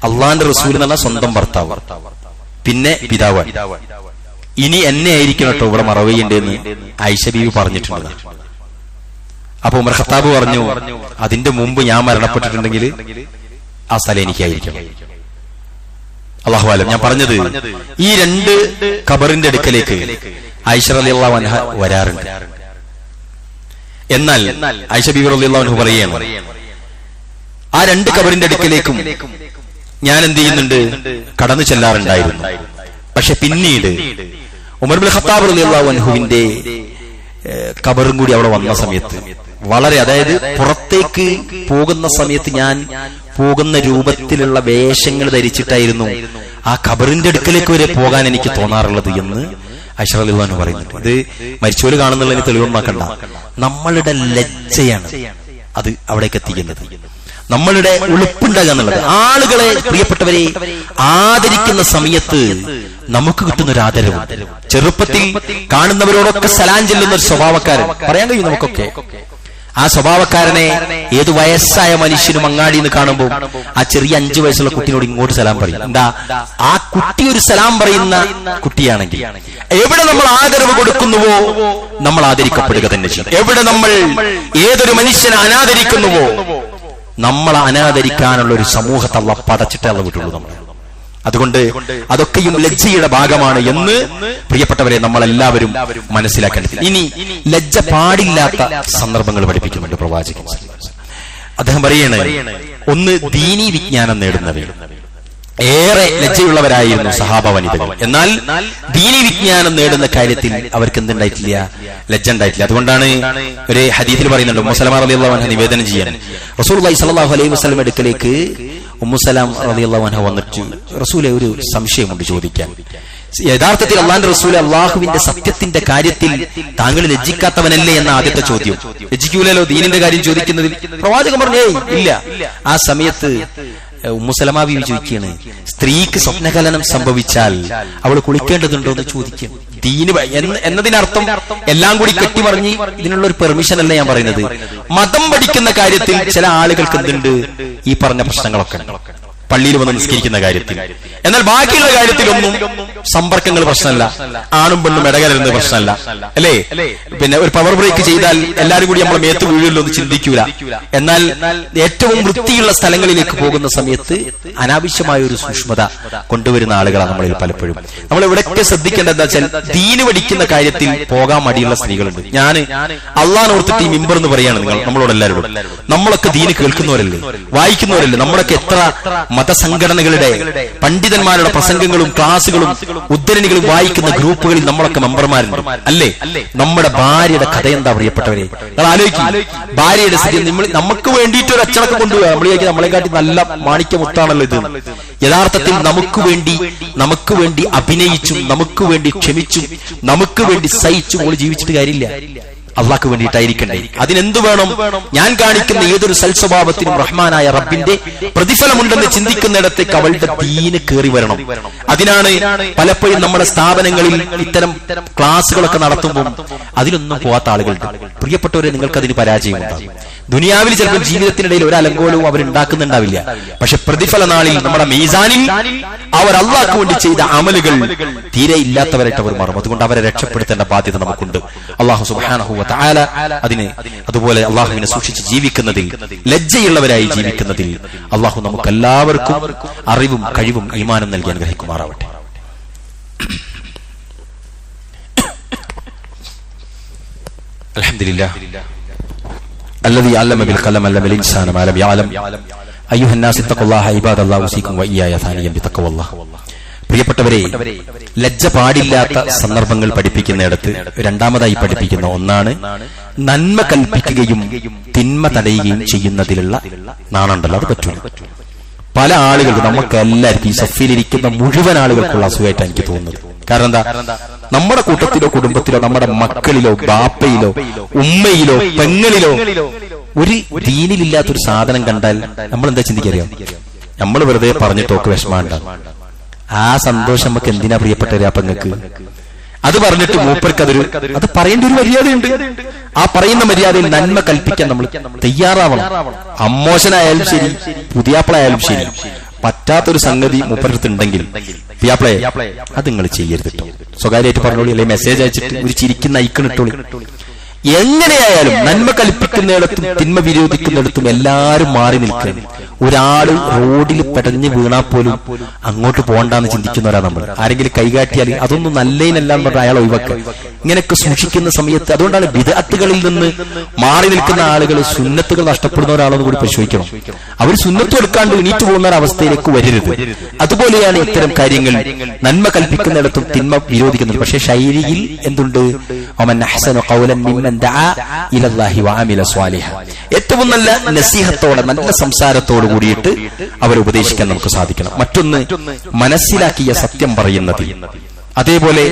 അള്ളാന്റെ റസൂൽ എന്ന് പറഞ്ഞാൽ സ്വന്തം ഭർത്താവ്, പിന്നെ പിതാവാണ്. ഇനി എന്നെ ആയിരിക്കണം കേട്ടോ ഇവിടെ മറവയുണ്ടെന്ന് ആയിഷ ബീവി പറഞ്ഞിട്ടുണ്ട്. അപ്പൊ ഉമർ ഖത്താബ് പറഞ്ഞു, അതിന്റെ മുമ്പ് ഞാൻ മരണപ്പെട്ടിട്ടുണ്ടെങ്കിൽ ആ സ്ഥലം എനിക്കായിരിക്കണം. അല്ലാഹു അലം. ഞാൻ പറഞ്ഞത് ഈ രണ്ട് ഖബറിന്റെ അടുക്കലേക്ക് ആയിഷ റളിയല്ലാഹു അൻഹ വരാറുണ്ട്. എന്നാൽ ആയിഷ ബീവി റളിയല്ലാഹു അൻഹ പറയുകയാണ്, ആ രണ്ട് ഖബറിന്റെ അടുക്കലേക്കും ഞാൻ എന്ത് ചെയ്യുന്നുണ്ട്, കടന്നു ചെല്ലാറുണ്ടായിരുന്നു. പക്ഷെ പിന്നീട് ഉമർ ഇബ്നുൽ ഖത്താബ് റളിയല്ലാഹു അൻഹുവിന്റെ ഖബറും കൂടി അവിടെ വന്ന സമയത്ത് വളരെ, അതായത് പുറത്തേക്ക് പോകുന്ന സമയത്ത് ഞാൻ പോകുന്ന രൂപത്തിലുള്ള വേഷങ്ങൾ ധരിച്ചിട്ടായിരുന്നു ആ ഖബറിന്റെ അടുക്കലേക്ക് വരെ പോകാൻ എനിക്ക് തോന്നാറുള്ളത് എന്ന് ആയിഷ റളിയല്ലാഹു അൻഹ പറയുന്നുണ്ട്. ഇത് മരിച്ചവര് കാണുന്നുള്ളതിന് തെളിവൊന്നാക്കണ്ട, നമ്മളുടെ ലജ്ജയാണ് അത് അവിടേക്ക് എത്തിക്കുന്നത്, നമ്മളുടെ ഉളുപ്പുണ്ടാകുക എന്നുള്ളത്. ആളുകളെ, പ്രിയപ്പെട്ടവരെ, ആദരിക്കുന്ന സമയത്ത് നമുക്ക് കിട്ടുന്ന ഒരു ആദരവും, ചെറുപ്പത്തിൽ കാണുന്നവരോടൊക്കെ സലാം ചെല്ലുന്ന ഒരു സ്വഭാവക്കാരൻ പറയാൻ കഴിയും നമുക്കൊക്കെ. ആ സ്വഭാവക്കാരനെ ഏത് വയസ്സായ മനുഷ്യനും അങ്ങാടിയിൽ നിന്ന് കാണുമ്പോൾ ആ ചെറിയ 5 വയസ്സുള്ള കുട്ടിയോട് ഇങ്ങോട്ട് സലാം പറയും. എന്താ, ആ കുട്ടി ഒരു സലാം പറയുന്ന കുട്ടിയാണെങ്കിൽ എവിടെ നമ്മൾ ആദരവ് കൊടുക്കുന്നുവോ നമ്മൾ ആദരിക്കപ്പെടുക തന്നെ ചെയ്യും. എവിടെ നമ്മൾ ഏതൊരു മനുഷ്യനെ അനാദരിക്കുന്നുവോ നമ്മൾ അനാദരിക്കാനുള്ള ഒരു സമൂഹത്തെ അല്ലാഹു പടച്ചിട്ടേ വിട്ടുള്ളൂ നമ്മൾ. അതുകൊണ്ട് അതൊക്കെയും ലജ്ജയുടെ ഭാഗമാണ് എന്ന് പ്രിയപ്പെട്ടവരെ നമ്മളെല്ലാവരും മനസ്സിലാക്കേണ്ടത്. ഇനി ലജ്ജ പാടില്ലാത്ത സന്ദർഭങ്ങൾ പഠിപ്പിക്കുന്നുണ്ട് പ്രവാചകൻ. അദ്ദേഹം പറയണേ, ഒന്ന് ദീനീ വിജ്ഞാനം നേടുന്നവർ ഏറെ ലജ്ജയുള്ളവരായിരുന്നു സഹാബ വനിതകൾ. എന്നാൽ ദീനീ വിജ്ഞാനം നേടുന്ന കാര്യത്തിൽ അവർക്ക് എന്തുണ്ടായിട്ടില്ല, ലജ്ജ ഉണ്ടായിട്ടില്ല. അതുകൊണ്ടാണ് ഒരു ഹദീസിൽ പറയുന്നുണ്ട്, ഉമ്മു സലമ റളിയല്ലാഹു അൻഹ നിവേദനം ചെയ്യാൻ റസൂലുള്ളാഹി സ്വല്ലല്ലാഹു അലൈഹി വസല്ലം അടുക്കലേക്ക് ഉമ്മു സലമ റളിയല്ലാഹു അൻഹ വന്നിട്ട്, റസൂലെ ഒരു സംശയമുണ്ട് ചോദിക്കാൻ. യഥാർത്ഥത്തിൽ അള്ളാഹുവിന്റെ റസൂൽ, അള്ളാഹുവിന്റെ സത്യത്തിന്റെ കാര്യത്തിൽ താങ്കൾ ലജ്ജിക്കാത്തവനല്ലേ എന്ന ആദ്യത്തെ ചോദ്യം. ലജ്ജിക്കൂലല്ലോ ദീനിന്റെ കാര്യം ചോദിക്കുന്നതിൽ. പ്രവാചകൻ പറഞ്ഞു, ഇല്ല. ആ സമയത്ത് ഉമ്മു സലമ ബീവി ചോദിക്കുകയാണ്, സ്ത്രീക്ക് സ്വപ്നകലനം സംഭവിച്ചാൽ അവൾ കുളിക്കേണ്ടതുണ്ടോ എന്ന് ചോദിക്കും. ദീന് എന്നതിനർത്ഥം എല്ലാം കൂടി കെട്ടിമറിഞ്ഞ് ഇതിനുള്ള ഒരു പെർമിഷൻ അല്ല ഞാൻ പറയുന്നത്. മതം പഠിക്കുന്ന കാര്യത്തിൽ ചില ആളുകൾക്ക് എന്തുണ്ട്, ഈ പറഞ്ഞ പ്രശ്നങ്ങളൊക്കെ പള്ളിയിൽ വന്ന് നിസ്കരിക്കുന്ന കാര്യത്തിൽ. എന്നാൽ ബാക്കിയുള്ള കാര്യത്തിലൊന്നും സമ്പർക്കങ്ങൾ പ്രശ്നമല്ല, ആണും പെണ്ണും ഇടകലരുന്നത് പ്രശ്നമല്ല, അല്ലേ? പിന്നെ ഒരു പവർ ബ്രേക്ക് ചെയ്താൽ എല്ലാവരും കൂടി നമ്മളെ മേത്ത് വീഴുമല്ലോ എന്ന് ചിന്തിക്കൂല. എന്നാൽ ഏറ്റവും വൃത്തിയുള്ള സ്ഥലങ്ങളിലേക്ക് പോകുന്ന സമയത്ത് അനാവശ്യമായ ഒരു സൂക്ഷ്മത കൊണ്ടുവരുന്ന ആളുകളാണ് നമ്മളിൽ പലപ്പോഴും. നമ്മൾ ഇവിടെയൊക്കെ ശ്രദ്ധിക്കേണ്ടത് എന്താ വെച്ചാൽ, ദീന് പഠിക്കുന്ന കാര്യത്തിൽ പോകാൻ മടിയുള്ള സ്ത്രീകളുണ്ട്. ഞാൻ അള്ളാഹ് ഓർത്തിട്ട് ഈ മിമ്പർ എന്ന് പറയാണ് നമ്മളോട് എല്ലാവരോടും. നമ്മളൊക്കെ ദീന് കേൾക്കുന്നവരല്ലേ, വായിക്കുന്നവരല്ലേ? നമ്മളൊക്കെ എത്ര മതസംഘടനകളുടെ പണ്ഡിതന്മാരുടെ പ്രസംഗങ്ങളും ക്ലാസുകളും ഉദ്ധരണികളും വായിക്കുന്ന ഗ്രൂപ്പുകളിൽ നമ്മളൊക്കെ മെമ്പർമാരുണ്ട്, അല്ലേ? നമ്മുടെ ഭാര്യയുടെ കഥ എന്താ പ്രിയപ്പെട്ടവരെ? നിങ്ങൾ ആലോചിക്കും, ഭാര്യയുടെ സ്ഥിതി. നമുക്ക് വേണ്ടിയിട്ട് ഒരു അച്ചടക്കം കൊണ്ടുപോകുക, നമ്മളെ കാട്ടി നല്ല മാണിക്യമുത്താണല്ലോ ഇത്. യഥാർത്ഥത്തിൽ നമുക്ക് വേണ്ടി അഭിനയിച്ചും നമുക്ക് വേണ്ടി ക്ഷമിച്ചും നമുക്ക് വേണ്ടി സഹിച്ചും ഓള് ജീവിച്ചിട്ട് കാര്യമില്ല. അള്ളാഹ്ക്ക് വേണ്ടിയിട്ടായിരിക്കണ്ടേ? അതിനെന്തു വേണം? ഞാൻ കാണിക്കുന്ന ഏതൊരു സൽസ്വഭാവത്തിനും റഹ്മാനായ റബ്ബിന്റെ പ്രതിഫലമുണ്ടെന്ന് ചിന്തിക്കുന്നിടത്തേക്ക് അവളുടെ ദീന് കയറി വരണം. അതിനാണ് പലപ്പോഴും നമ്മുടെ സ്ഥാപനങ്ങളിൽ ഇത്തരം ക്ലാസുകളൊക്കെ നടത്തുമ്പോൾ അതിലൊന്നും പോവാത്ത ആളുകളുണ്ട്. പ്രിയപ്പെട്ടവരെ, നിങ്ങൾക്കതിന് പരാജയമുണ്ടാകും. ദുനിയാവിൽ ചിലപ്പോൾ ജീവിതത്തിനിടയിൽ ഒരു അലങ്കോലവും അവരുണ്ടാക്കുന്നുണ്ടാവില്ല. പക്ഷെ പ്രതിഫല നാളിൽ നമ്മുടെ മീസാനിൽ അവർ അള്ളാഹ്ക്ക് വേണ്ടി ചെയ്ത അമലുകൾ തീരെ ഇല്ലാത്തവരായിട്ട് അവർ മാറും. അതുകൊണ്ട് അവരെ രക്ഷപ്പെടുത്തേണ്ട ബാധ്യത നമുക്കുണ്ട്. അള്ളാഹു സുബ്ഹാനഹു വ തആല അതുപോലെ അള്ളാഹുവിനെ സൂക്ഷിച്ച് ജീവിക്കുന്നതിൽ, ലജ്ജയുള്ളവരായി ജീവിക്കുന്നതിൽ അള്ളാഹു നമുക്കെല്ലാവർക്കും അറിവും കഴിവും ഈമാനും നൽകി അനുഗ്രഹിക്കുമാറാവട്ടെ. അൽഹംദുലില്ലാഹ് الذي علم بالقلم علم الانسان ما لم يعلم ايها الناس اتقوا الله عباد الله اوصيكم واياي ثانيا بتقوى الله. പ്രിയപ്പെട്ടവരെ, ലജ്ജ പാടില്ലാത്ത സന്ദർഭങ്ങൾ പഠിപ്പിക്കുന്നിടത്ത് രണ്ടാമതായി പഠിപ്പിക്കുന്ന ഒന്നാണ് നന്മ കൽപ്പിക്കുകയും തിന്മ തടയുകയും ചെയ്യുന്നതിലുള്ള നാണുണ്ടല്ലോ, അത് പറ്റൂല. പല ആളുകൾക്ക്, നമുക്ക് എല്ലാവർക്കും, ഈ സഫയിലിരിക്കുന്ന മുഴുവൻ ആളുകൾക്കുള്ള അസുഖമായിട്ട് എനിക്ക് തോന്നുന്നത്. കാരണം എന്താ, നമ്മുടെ കൂട്ടത്തിലോ കുടുംബത്തിലോ നമ്മുടെ മക്കളിലോ ബാപ്പയിലോ ഉമ്മയിലോ പെങ്ങളിലോ ഒരു ദീനിലില്ലാത്തൊരു സാധനം കണ്ടാൽ നമ്മൾ എന്താ ചിന്തിക്കറിയാം? നമ്മൾ വെറുതെ പറഞ്ഞിട്ടോക്ക് വിഷമമുണ്ടാകും. ആ സന്തോഷം നമുക്ക് എന്തിനാ പ്രിയപ്പെട്ടവരെ? ആ പെങ്ങൾക്ക് അത് പറഞ്ഞിട്ട് മൂപ്പർക്ക് അത് പറയേണ്ട ഒരു മര്യാദയുണ്ട്. ആ പറയുന്ന മര്യാദയിൽ നന്മ കൽപ്പിക്കാൻ നമ്മൾ തയ്യാറാവണം. അമ്മോശനായാലും ശരി, പുതിയാപ്പിളായാലും ശരി, പറ്റാത്തൊരു സംഗതി മൂപ്പരടുത്തുണ്ടെങ്കിൽ, പിയാപ്പിളെ അത് നിങ്ങൾ ചെയ്യരുത് കേട്ടോ, സ്വകാര്യമായിട്ട് പറഞ്ഞോളി, അല്ലെങ്കിൽ മെസ്സേജ് അയച്ചിട്ട് ഒരു ചിരിക്കുന്ന ഐക്കണിട്ടോളി. എങ്ങനെയായാലും നന്മ കൽപ്പിക്കുന്നിടത്തും തിന്മ വിരോധിക്കുന്നിടത്തും എല്ലാവരും മാറി നിൽക്കണം. ഒരാള് റോഡിൽ പെടഞ്ഞ് വീണാൽ പോലും അങ്ങോട്ട് പോകണ്ടെന്ന് ചിന്തിക്കുന്നവരാ നമ്മൾ. ആരെങ്കിലും കൈകാട്ടിയാൽ അതൊന്നും നല്ലതിനല്ല എന്ന് പറഞ്ഞാൽ അയാൾ ഒഴിവാക്കുക. ഇങ്ങനെയൊക്കെ സൂക്ഷിക്കുന്ന സമയത്ത് അതുകൊണ്ടാണ് ബിദ്അത്തുകളിൽ നിന്ന് മാറി നിൽക്കുന്ന ആളുകൾ സുന്നത്തുകൾ നഷ്ടപ്പെടുന്ന ഒരാളെന്ന് കൂടി പരിശോധിക്കണം. അവർ സുന്നത്ത് എടുക്കാണ്ട് എണീറ്റ് പോകുന്ന ഒരവസ്ഥയിലേക്ക് വരരുത്. അതുപോലെയാണ് ഇത്തരം കാര്യങ്ങൾ നന്മ കൽപ്പിക്കുന്നിടത്തും തിന്മ വിരോധിക്കുന്നത്. പക്ഷെ ശൈലിയിൽ എന്തുണ്ട്? ഏറ്റവും നല്ല നസീഹത്തോടെ നല്ല സംസാരത്തോടു കൂടിയിട്ട് അവരെ ഉപദേശിക്കാൻ നമുക്ക് സാധിക്കണം. മറ്റൊന്ന് മനസ്സിലാക്കിയ സത്യം പറയുന്നത്. അതേപോലെ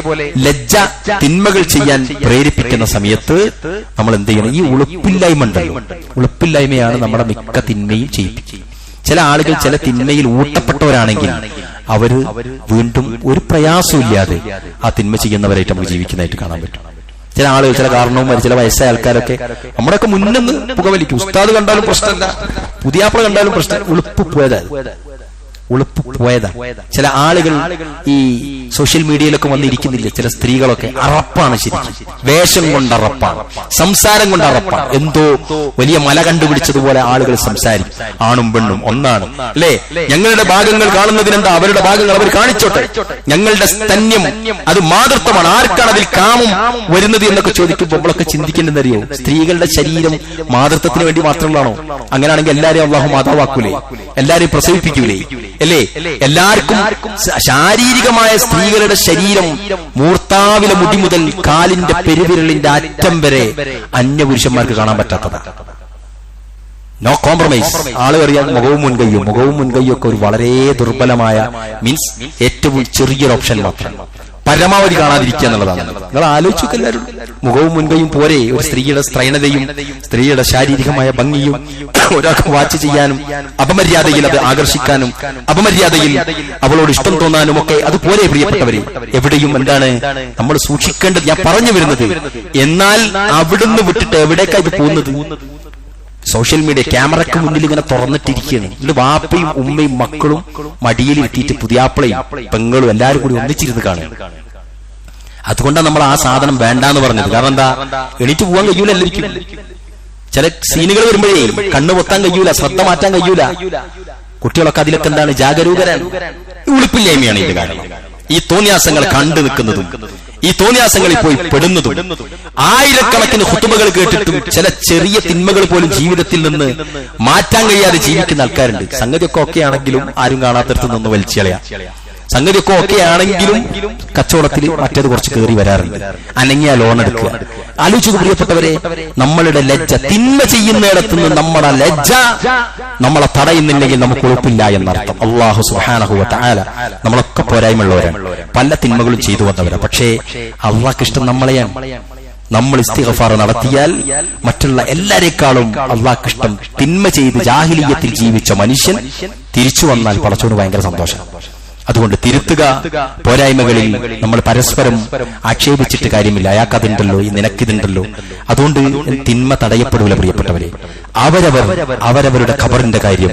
ലജ്ജ തിന്മകൾ ചെയ്യാൻ പ്രേരിപ്പിക്കുന്ന സമയത്ത് നമ്മൾ എന്ത് ചെയ്യണം? ഈ ഉളുപ്പില്ലായ്മ ഉണ്ടല്ലോ, ഉളുപ്പില്ലായ്മയാണ് നമ്മുടെ മിക്ക തിന്മയും ചെയ്യിപ്പിക്കുക. ചില ആളുകൾ ചില തിന്മയിൽ ഊട്ടപ്പെട്ടവരാണെങ്കിൽ അവര് വീണ്ടും ഒരു പ്രയാസമില്ലാതെ ആ തിന്മ ചെയ്യുന്നവരായിട്ട് നമുക്ക് ജീവിക്കുന്നതായിട്ട് കാണാൻ പറ്റും. ചില ആളുകൾ, ചില കാരണവന്മാർ, ചില വയസ്സായ ആൾക്കാരൊക്കെ നമ്മുടെയൊക്കെ മുന്നിന്ന് പുകവലിക്കും. ഉസ്താദ് കണ്ടാലും പ്രശ്നമില്ല, പുതിയാപ്പിള കണ്ടാലും പ്രശ്നം. ഉളുപ്പ് പോയതാ. ചില ആളുകൾ ഈ സോഷ്യൽ മീഡിയയിലൊക്കെ വന്നിരിക്കുന്നില്ല, ചില സ്ത്രീകളൊക്കെ അറപ്പാണ്. ശരിക്കും വേഷം കൊണ്ട് അറപ്പാണ്, സംസാരം കൊണ്ട് അറപ്പാണ്. എന്തോ വലിയ മല കണ്ടുപിടിച്ചതുപോലെ ആളുകൾ സംസാരിക്കും. ആണും പെണ്ണും ഒന്നാണ് അല്ലേ? ഞങ്ങളുടെ ഭാഗങ്ങൾ കാണുന്നതിനെന്താ, അവരുടെ ഭാഗങ്ങൾ അവർ കാണിച്ചോട്ടെ. ഞങ്ങളുടെ സ്തന്യം അത് മാതൃത്വമാണ്, ആർക്കാണ് അതിൽ കാമം വരുന്നത് എന്നൊക്കെ ചോദിക്കുമ്പോൾ നമ്മളൊക്കെ ചിന്തിക്കേണ്ടതെന്നറിയോ? സ്ത്രീകളുടെ ശരീരം മാതൃത്വത്തിന് വേണ്ടി മാത്രമുള്ളതാണോ? അങ്ങനെയാണെങ്കിൽ എല്ലാരെയും അള്ളാഹു മാതാവാക്കൂലേ? എല്ലാരെയും പ്രസവിപ്പിക്കൂലേ? അല്ലേ? എല്ലാവർക്കും ശാരീരികമായ സ്ത്രീകളുടെ ശരീരം മൂർത്താവിലെ മുടി മുതൽ കാലിന്റെ പെരുവിരലിന്റെ അറ്റം വരെ അന്യപുരുഷന്മാർക്ക് കാണാൻ പറ്റാത്തതാണ്. No compromise. ആള് അറിയാൻ മുഖവും മുൻകൈയും ഒക്കെ ഒരു വളരെ ദുർബലമായ മീൻസ് ഏറ്റവും ചെറിയൊരു ഓപ്ഷൻ മാത്രം. പരമാവധി കാണാതിരിക്കുക എന്നുള്ളതാണ്. നിങ്ങൾ ആലോചിച്ചൊക്കെ എല്ലാവരും മുഖവും മുൻകൈയും പോരെ ഒരു സ്ത്രീയുടെ സ്ത്രൈണതയും സ്ത്രീയുടെ ശാരീരികമായ ഭംഗിയും ഒരാൾക്ക് വാച്ച് ചെയ്യാനും അപമര്യാദയിൽ അത് ആകർഷിക്കാനും അപമര്യാദയിൽ അവളോട് ഇഷ്ടം തോന്നാനും ഒക്കെ അത് പോരെ പ്രിയപ്പെട്ടവരെ. എവിടെയും എന്താണ് നമ്മൾ സൂക്ഷിക്കേണ്ടത്? ഞാൻ പറഞ്ഞു വരുന്നത്, എന്നാൽ അവിടുന്ന് വിട്ടിട്ട് എവിടേക്കാ ഇത് പോകുന്നത്? സോഷ്യൽ മീഡിയ ക്യാമറയ്ക്ക് മുന്നിൽ ഇങ്ങനെ തുറന്നിട്ടിരിക്കുകയാണ്. ഇത് വാപ്പയും ഉമ്മയും മക്കളും മടിയിൽ ഇട്ടിട്ട് പുതിയാപ്പിളയും പെങ്ങളും എല്ലാവരും കൂടി ഒന്നിച്ചിരുന്ന് കാണുക. അതുകൊണ്ടാണ് നമ്മൾ ആ സാധനം വേണ്ടാന്ന് പറഞ്ഞത്. കാരണം എന്താ? എണീറ്റ് പോകാൻ കഴിയൂല എല്ലാവർക്കും. ചില സീനുകൾ വരുമ്പോഴേ കണ്ണു പൊത്താൻ കഴിയൂല, ശ്രദ്ധ മാറ്റാൻ കഴിയൂല. കുട്ടികളൊക്കെ അതിലൊക്കെ എന്താണ് ജാഗരൂകരാണ്. ഉളുപ്പില്ലായ്മയാണ് ഇത് കാരണം. ഈ തോന്നിയാസങ്ങൾ കണ്ടു നിൽക്കുന്നതും ഈ തോന്നിയാസങ്ങളിൽ പോയി പെടുന്നതും ആയിരക്കണക്കിന് ഖുതുബകൾ കേട്ടിട്ടും ചില ചെറിയ തിന്മകൾ പോലും ജീവിതത്തിൽ നിന്ന് മാറ്റാൻ കഴിയാതെ ജീവിക്കുന്ന ആൾക്കാരുണ്ട്. സംഗതിയൊക്കെ ഒക്കെ ആണെങ്കിലും ആരും കാണാത്തടത്ത് നിന്ന് വലിച്ചളയാ. സംഗതിയൊക്കെ ഒക്കെ ആണെങ്കിലും കച്ചവടത്തിൽ മറ്റേത് കുറച്ച് കയറി വരാറുണ്ട്. അനങ്ങിയ ലോൺ എടുക്കുക. ആലോചിച്ചു പ്രിയപ്പെട്ടവരെ, നമ്മളുടെ ലജ്ജ, തിന്മ ചെയ്യുന്നിടത്ത് നിന്ന് നമ്മുടെ ലജ്ജ നമ്മളെ തടയുന്നില്ലെങ്കിൽ നമുക്ക് ഉറപ്പില്ല എന്നർത്ഥം. അല്ലാഹു സുബ്ഹാനഹു വ തആല നമ്മളൊക്കെ പോരായ്മയുള്ളവരാണ്, പല തിന്മകളും ചെയ്തു വന്നവരാണ്. പക്ഷേ അള്ളാഹ്ക്ക് ഇഷ്ടം നമ്മളെയാണ്. നമ്മൾ ഇസ്തിഗ്ഫാർ നടത്തിയാൽ മറ്റുള്ള എല്ലാരേക്കാളും അള്ളാഹ്ക്ക് ഇഷ്ടം തിന്മ ചെയ്ത് ജാഹിലിയ്യത്തിൽ ജീവിച്ച മനുഷ്യൻ തിരിച്ചു വന്നാൽ പടച്ചവന് ഭയങ്കര സന്തോഷം. അതുകൊണ്ട് തിരുത്തുക. പോരായ്മകളിൽ നമ്മൾ പരസ്പരം ആക്ഷേപിച്ചിട്ട് കാര്യമില്ല. അയാൾക്കതുണ്ടല്ലോ, ഈ നിനക്കിതുണ്ടല്ലോ. അതുകൊണ്ട് തിന്മ തടയപ്പെടൂല പ്രിയപ്പെട്ടവരെ. അവരവരുടെ ഖബറിന്റെ കാര്യം,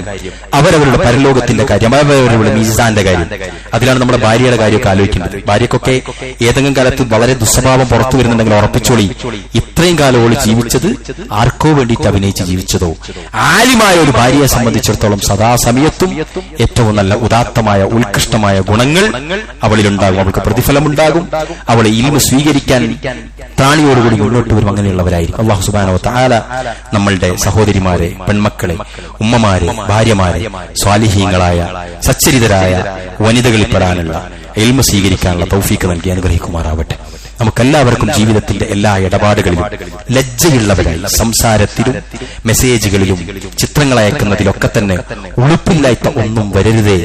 അവരവരുടെ പരലോകത്തിന്റെ കാര്യം, അവരവരുടെ മീസാന്റെ കാര്യം, അതിലാണ് നമ്മുടെ ഭാര്യയുടെ കാര്യമൊക്കെ ആലോചിക്കുന്നത്. ഭാര്യക്കൊക്കെ ഏതെങ്കിലും കാലത്ത് വളരെ ദുസ്വഭാവം പുറത്തു വരുന്നുണ്ടെങ്കിൽ ഉറപ്പിച്ചോളി, ഇത്രയും കാലം ഓള് ജീവിച്ചത് ആർക്കോ വേണ്ടിയിട്ട് അഭിനയിച്ച് ജീവിച്ചതോ. ആലിമായ ഒരു ഭാര്യയെ സംബന്ധിച്ചിടത്തോളം സദാസമയത്തും ഏറ്റവും നല്ല ഉദാത്തമായ ഉത്കൃഷ്ടമായ ഗുണങ്ങൾ അവളിലുണ്ടാകും. അവൾക്ക് പ്രതിഫലമുണ്ടാകും. അവളെ ഇൽമ സ്വീകരിക്കാൻ ത്രാണിയോടുകൂടി മുന്നോട്ട് വരും. അങ്ങനെയുള്ളവരായിരിക്കും. അല്ലാഹു സുബ്ഹാനഹു വ തആല നമ്മളുടെ സഹോദരിമാരെ, പെൺമക്കളെ, ഉമ്മമാരെ, ഭാര്യമാരെ സ്വാലിഹീങ്ങളായ സച്ചരിതരായ വനിതകളിൽപ്പെടാനുള്ള ഇൽമ സ്വീകരിക്കാനുള്ള തൗഫീഖ് നൽകി അനുഗ്രഹിക്കുമാറാവട്ടെ. നമുക്കെല്ലാവർക്കും ജീവിതത്തിന്റെ എല്ലാ ഇടപാടുകളിലും ലജ്ജയുള്ളവരായി, സംസാരത്തിലും മെസ്സേജുകളിലും ചിത്രങ്ങൾ അയക്കുന്നതിലൊക്കെ തന്നെ ഉളുപ്പില്ലാത്ത ഒന്നും വരരുതേ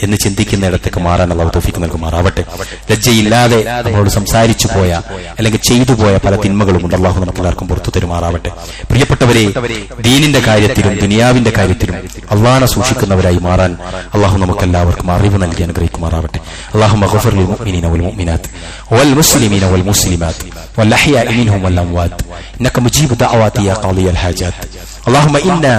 എന്ന് ചിന്തിക്കുന്നിടത്തേക്ക് മാറാൻ അല്ലാഹു തൗഫീഖ് നൽകുമാറാവട്ടെ. ലജ്ജയില്ലാതെ നമ്മളോട് സംസാരിച്ചു പോയ അല്ലെങ്കിൽ ചെയ്തു പോയ പല തിന്മകളുമുണ്ട്. അല്ലാഹു നമുക്ക് എല്ലാവർക്കും പുറത്തു തരുമാറാവട്ടെ. പ്രിയപ്പെട്ടവരെ, ദീനിന്റെ കാര്യത്തിലും ദുനിയാവിന്റെ കാര്യത്തിലും അള്ളാഹനെ സൂക്ഷിക്കുന്നവരായി മാറാൻ അല്ലാഹു നമുക്ക് എല്ലാവർക്കും അറിവ് നൽകി അനുഗ്രഹിക്കുമാറാവട്ടെ. അല്ലാഹുമ്മ ഗ്ഫിർ ലിൽ മുഅ്മിനീന വൽ മുഅ്മിനാത്ത് വൽ മുസ്ലിമീന والمسلمات والأحياء منهم والأموات إنك مجيب دعوات يا قاضي الحاجات. اللهم إنا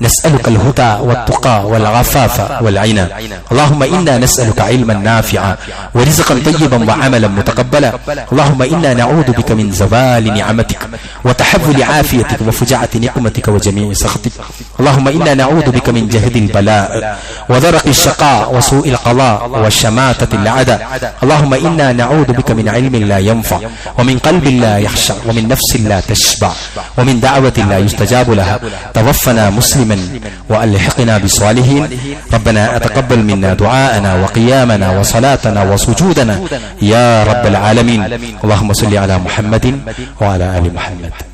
نسألك الهدى والتقى والعفاف والغنى. اللهم إنا نسألك علما نافعا ورزقا طيبا وعملا متقبلا. اللهم إنا نعوذ بك من زوال نعمتك وتحول عافيتك وفجعة نقمتك وجميع سخطك. اللهم إنا نعوذ بك من جهد البلاء وذرق الشقاء وسوء القضاء وشماتة الأعداء. اللهم إنا نعوذ بك من علم لا ينفع ومن قلب لا يخشع ومن نفس لا تشبع ومن دعوة لا يستجاب لها. توفنا مسلما وألحقنا بالصالحين. ربنا أتقبل منا دعاءنا وقيامنا وصلاتنا وسجودنا يا رب العالمين. اللهم صل على محمد وعلى آل محمد.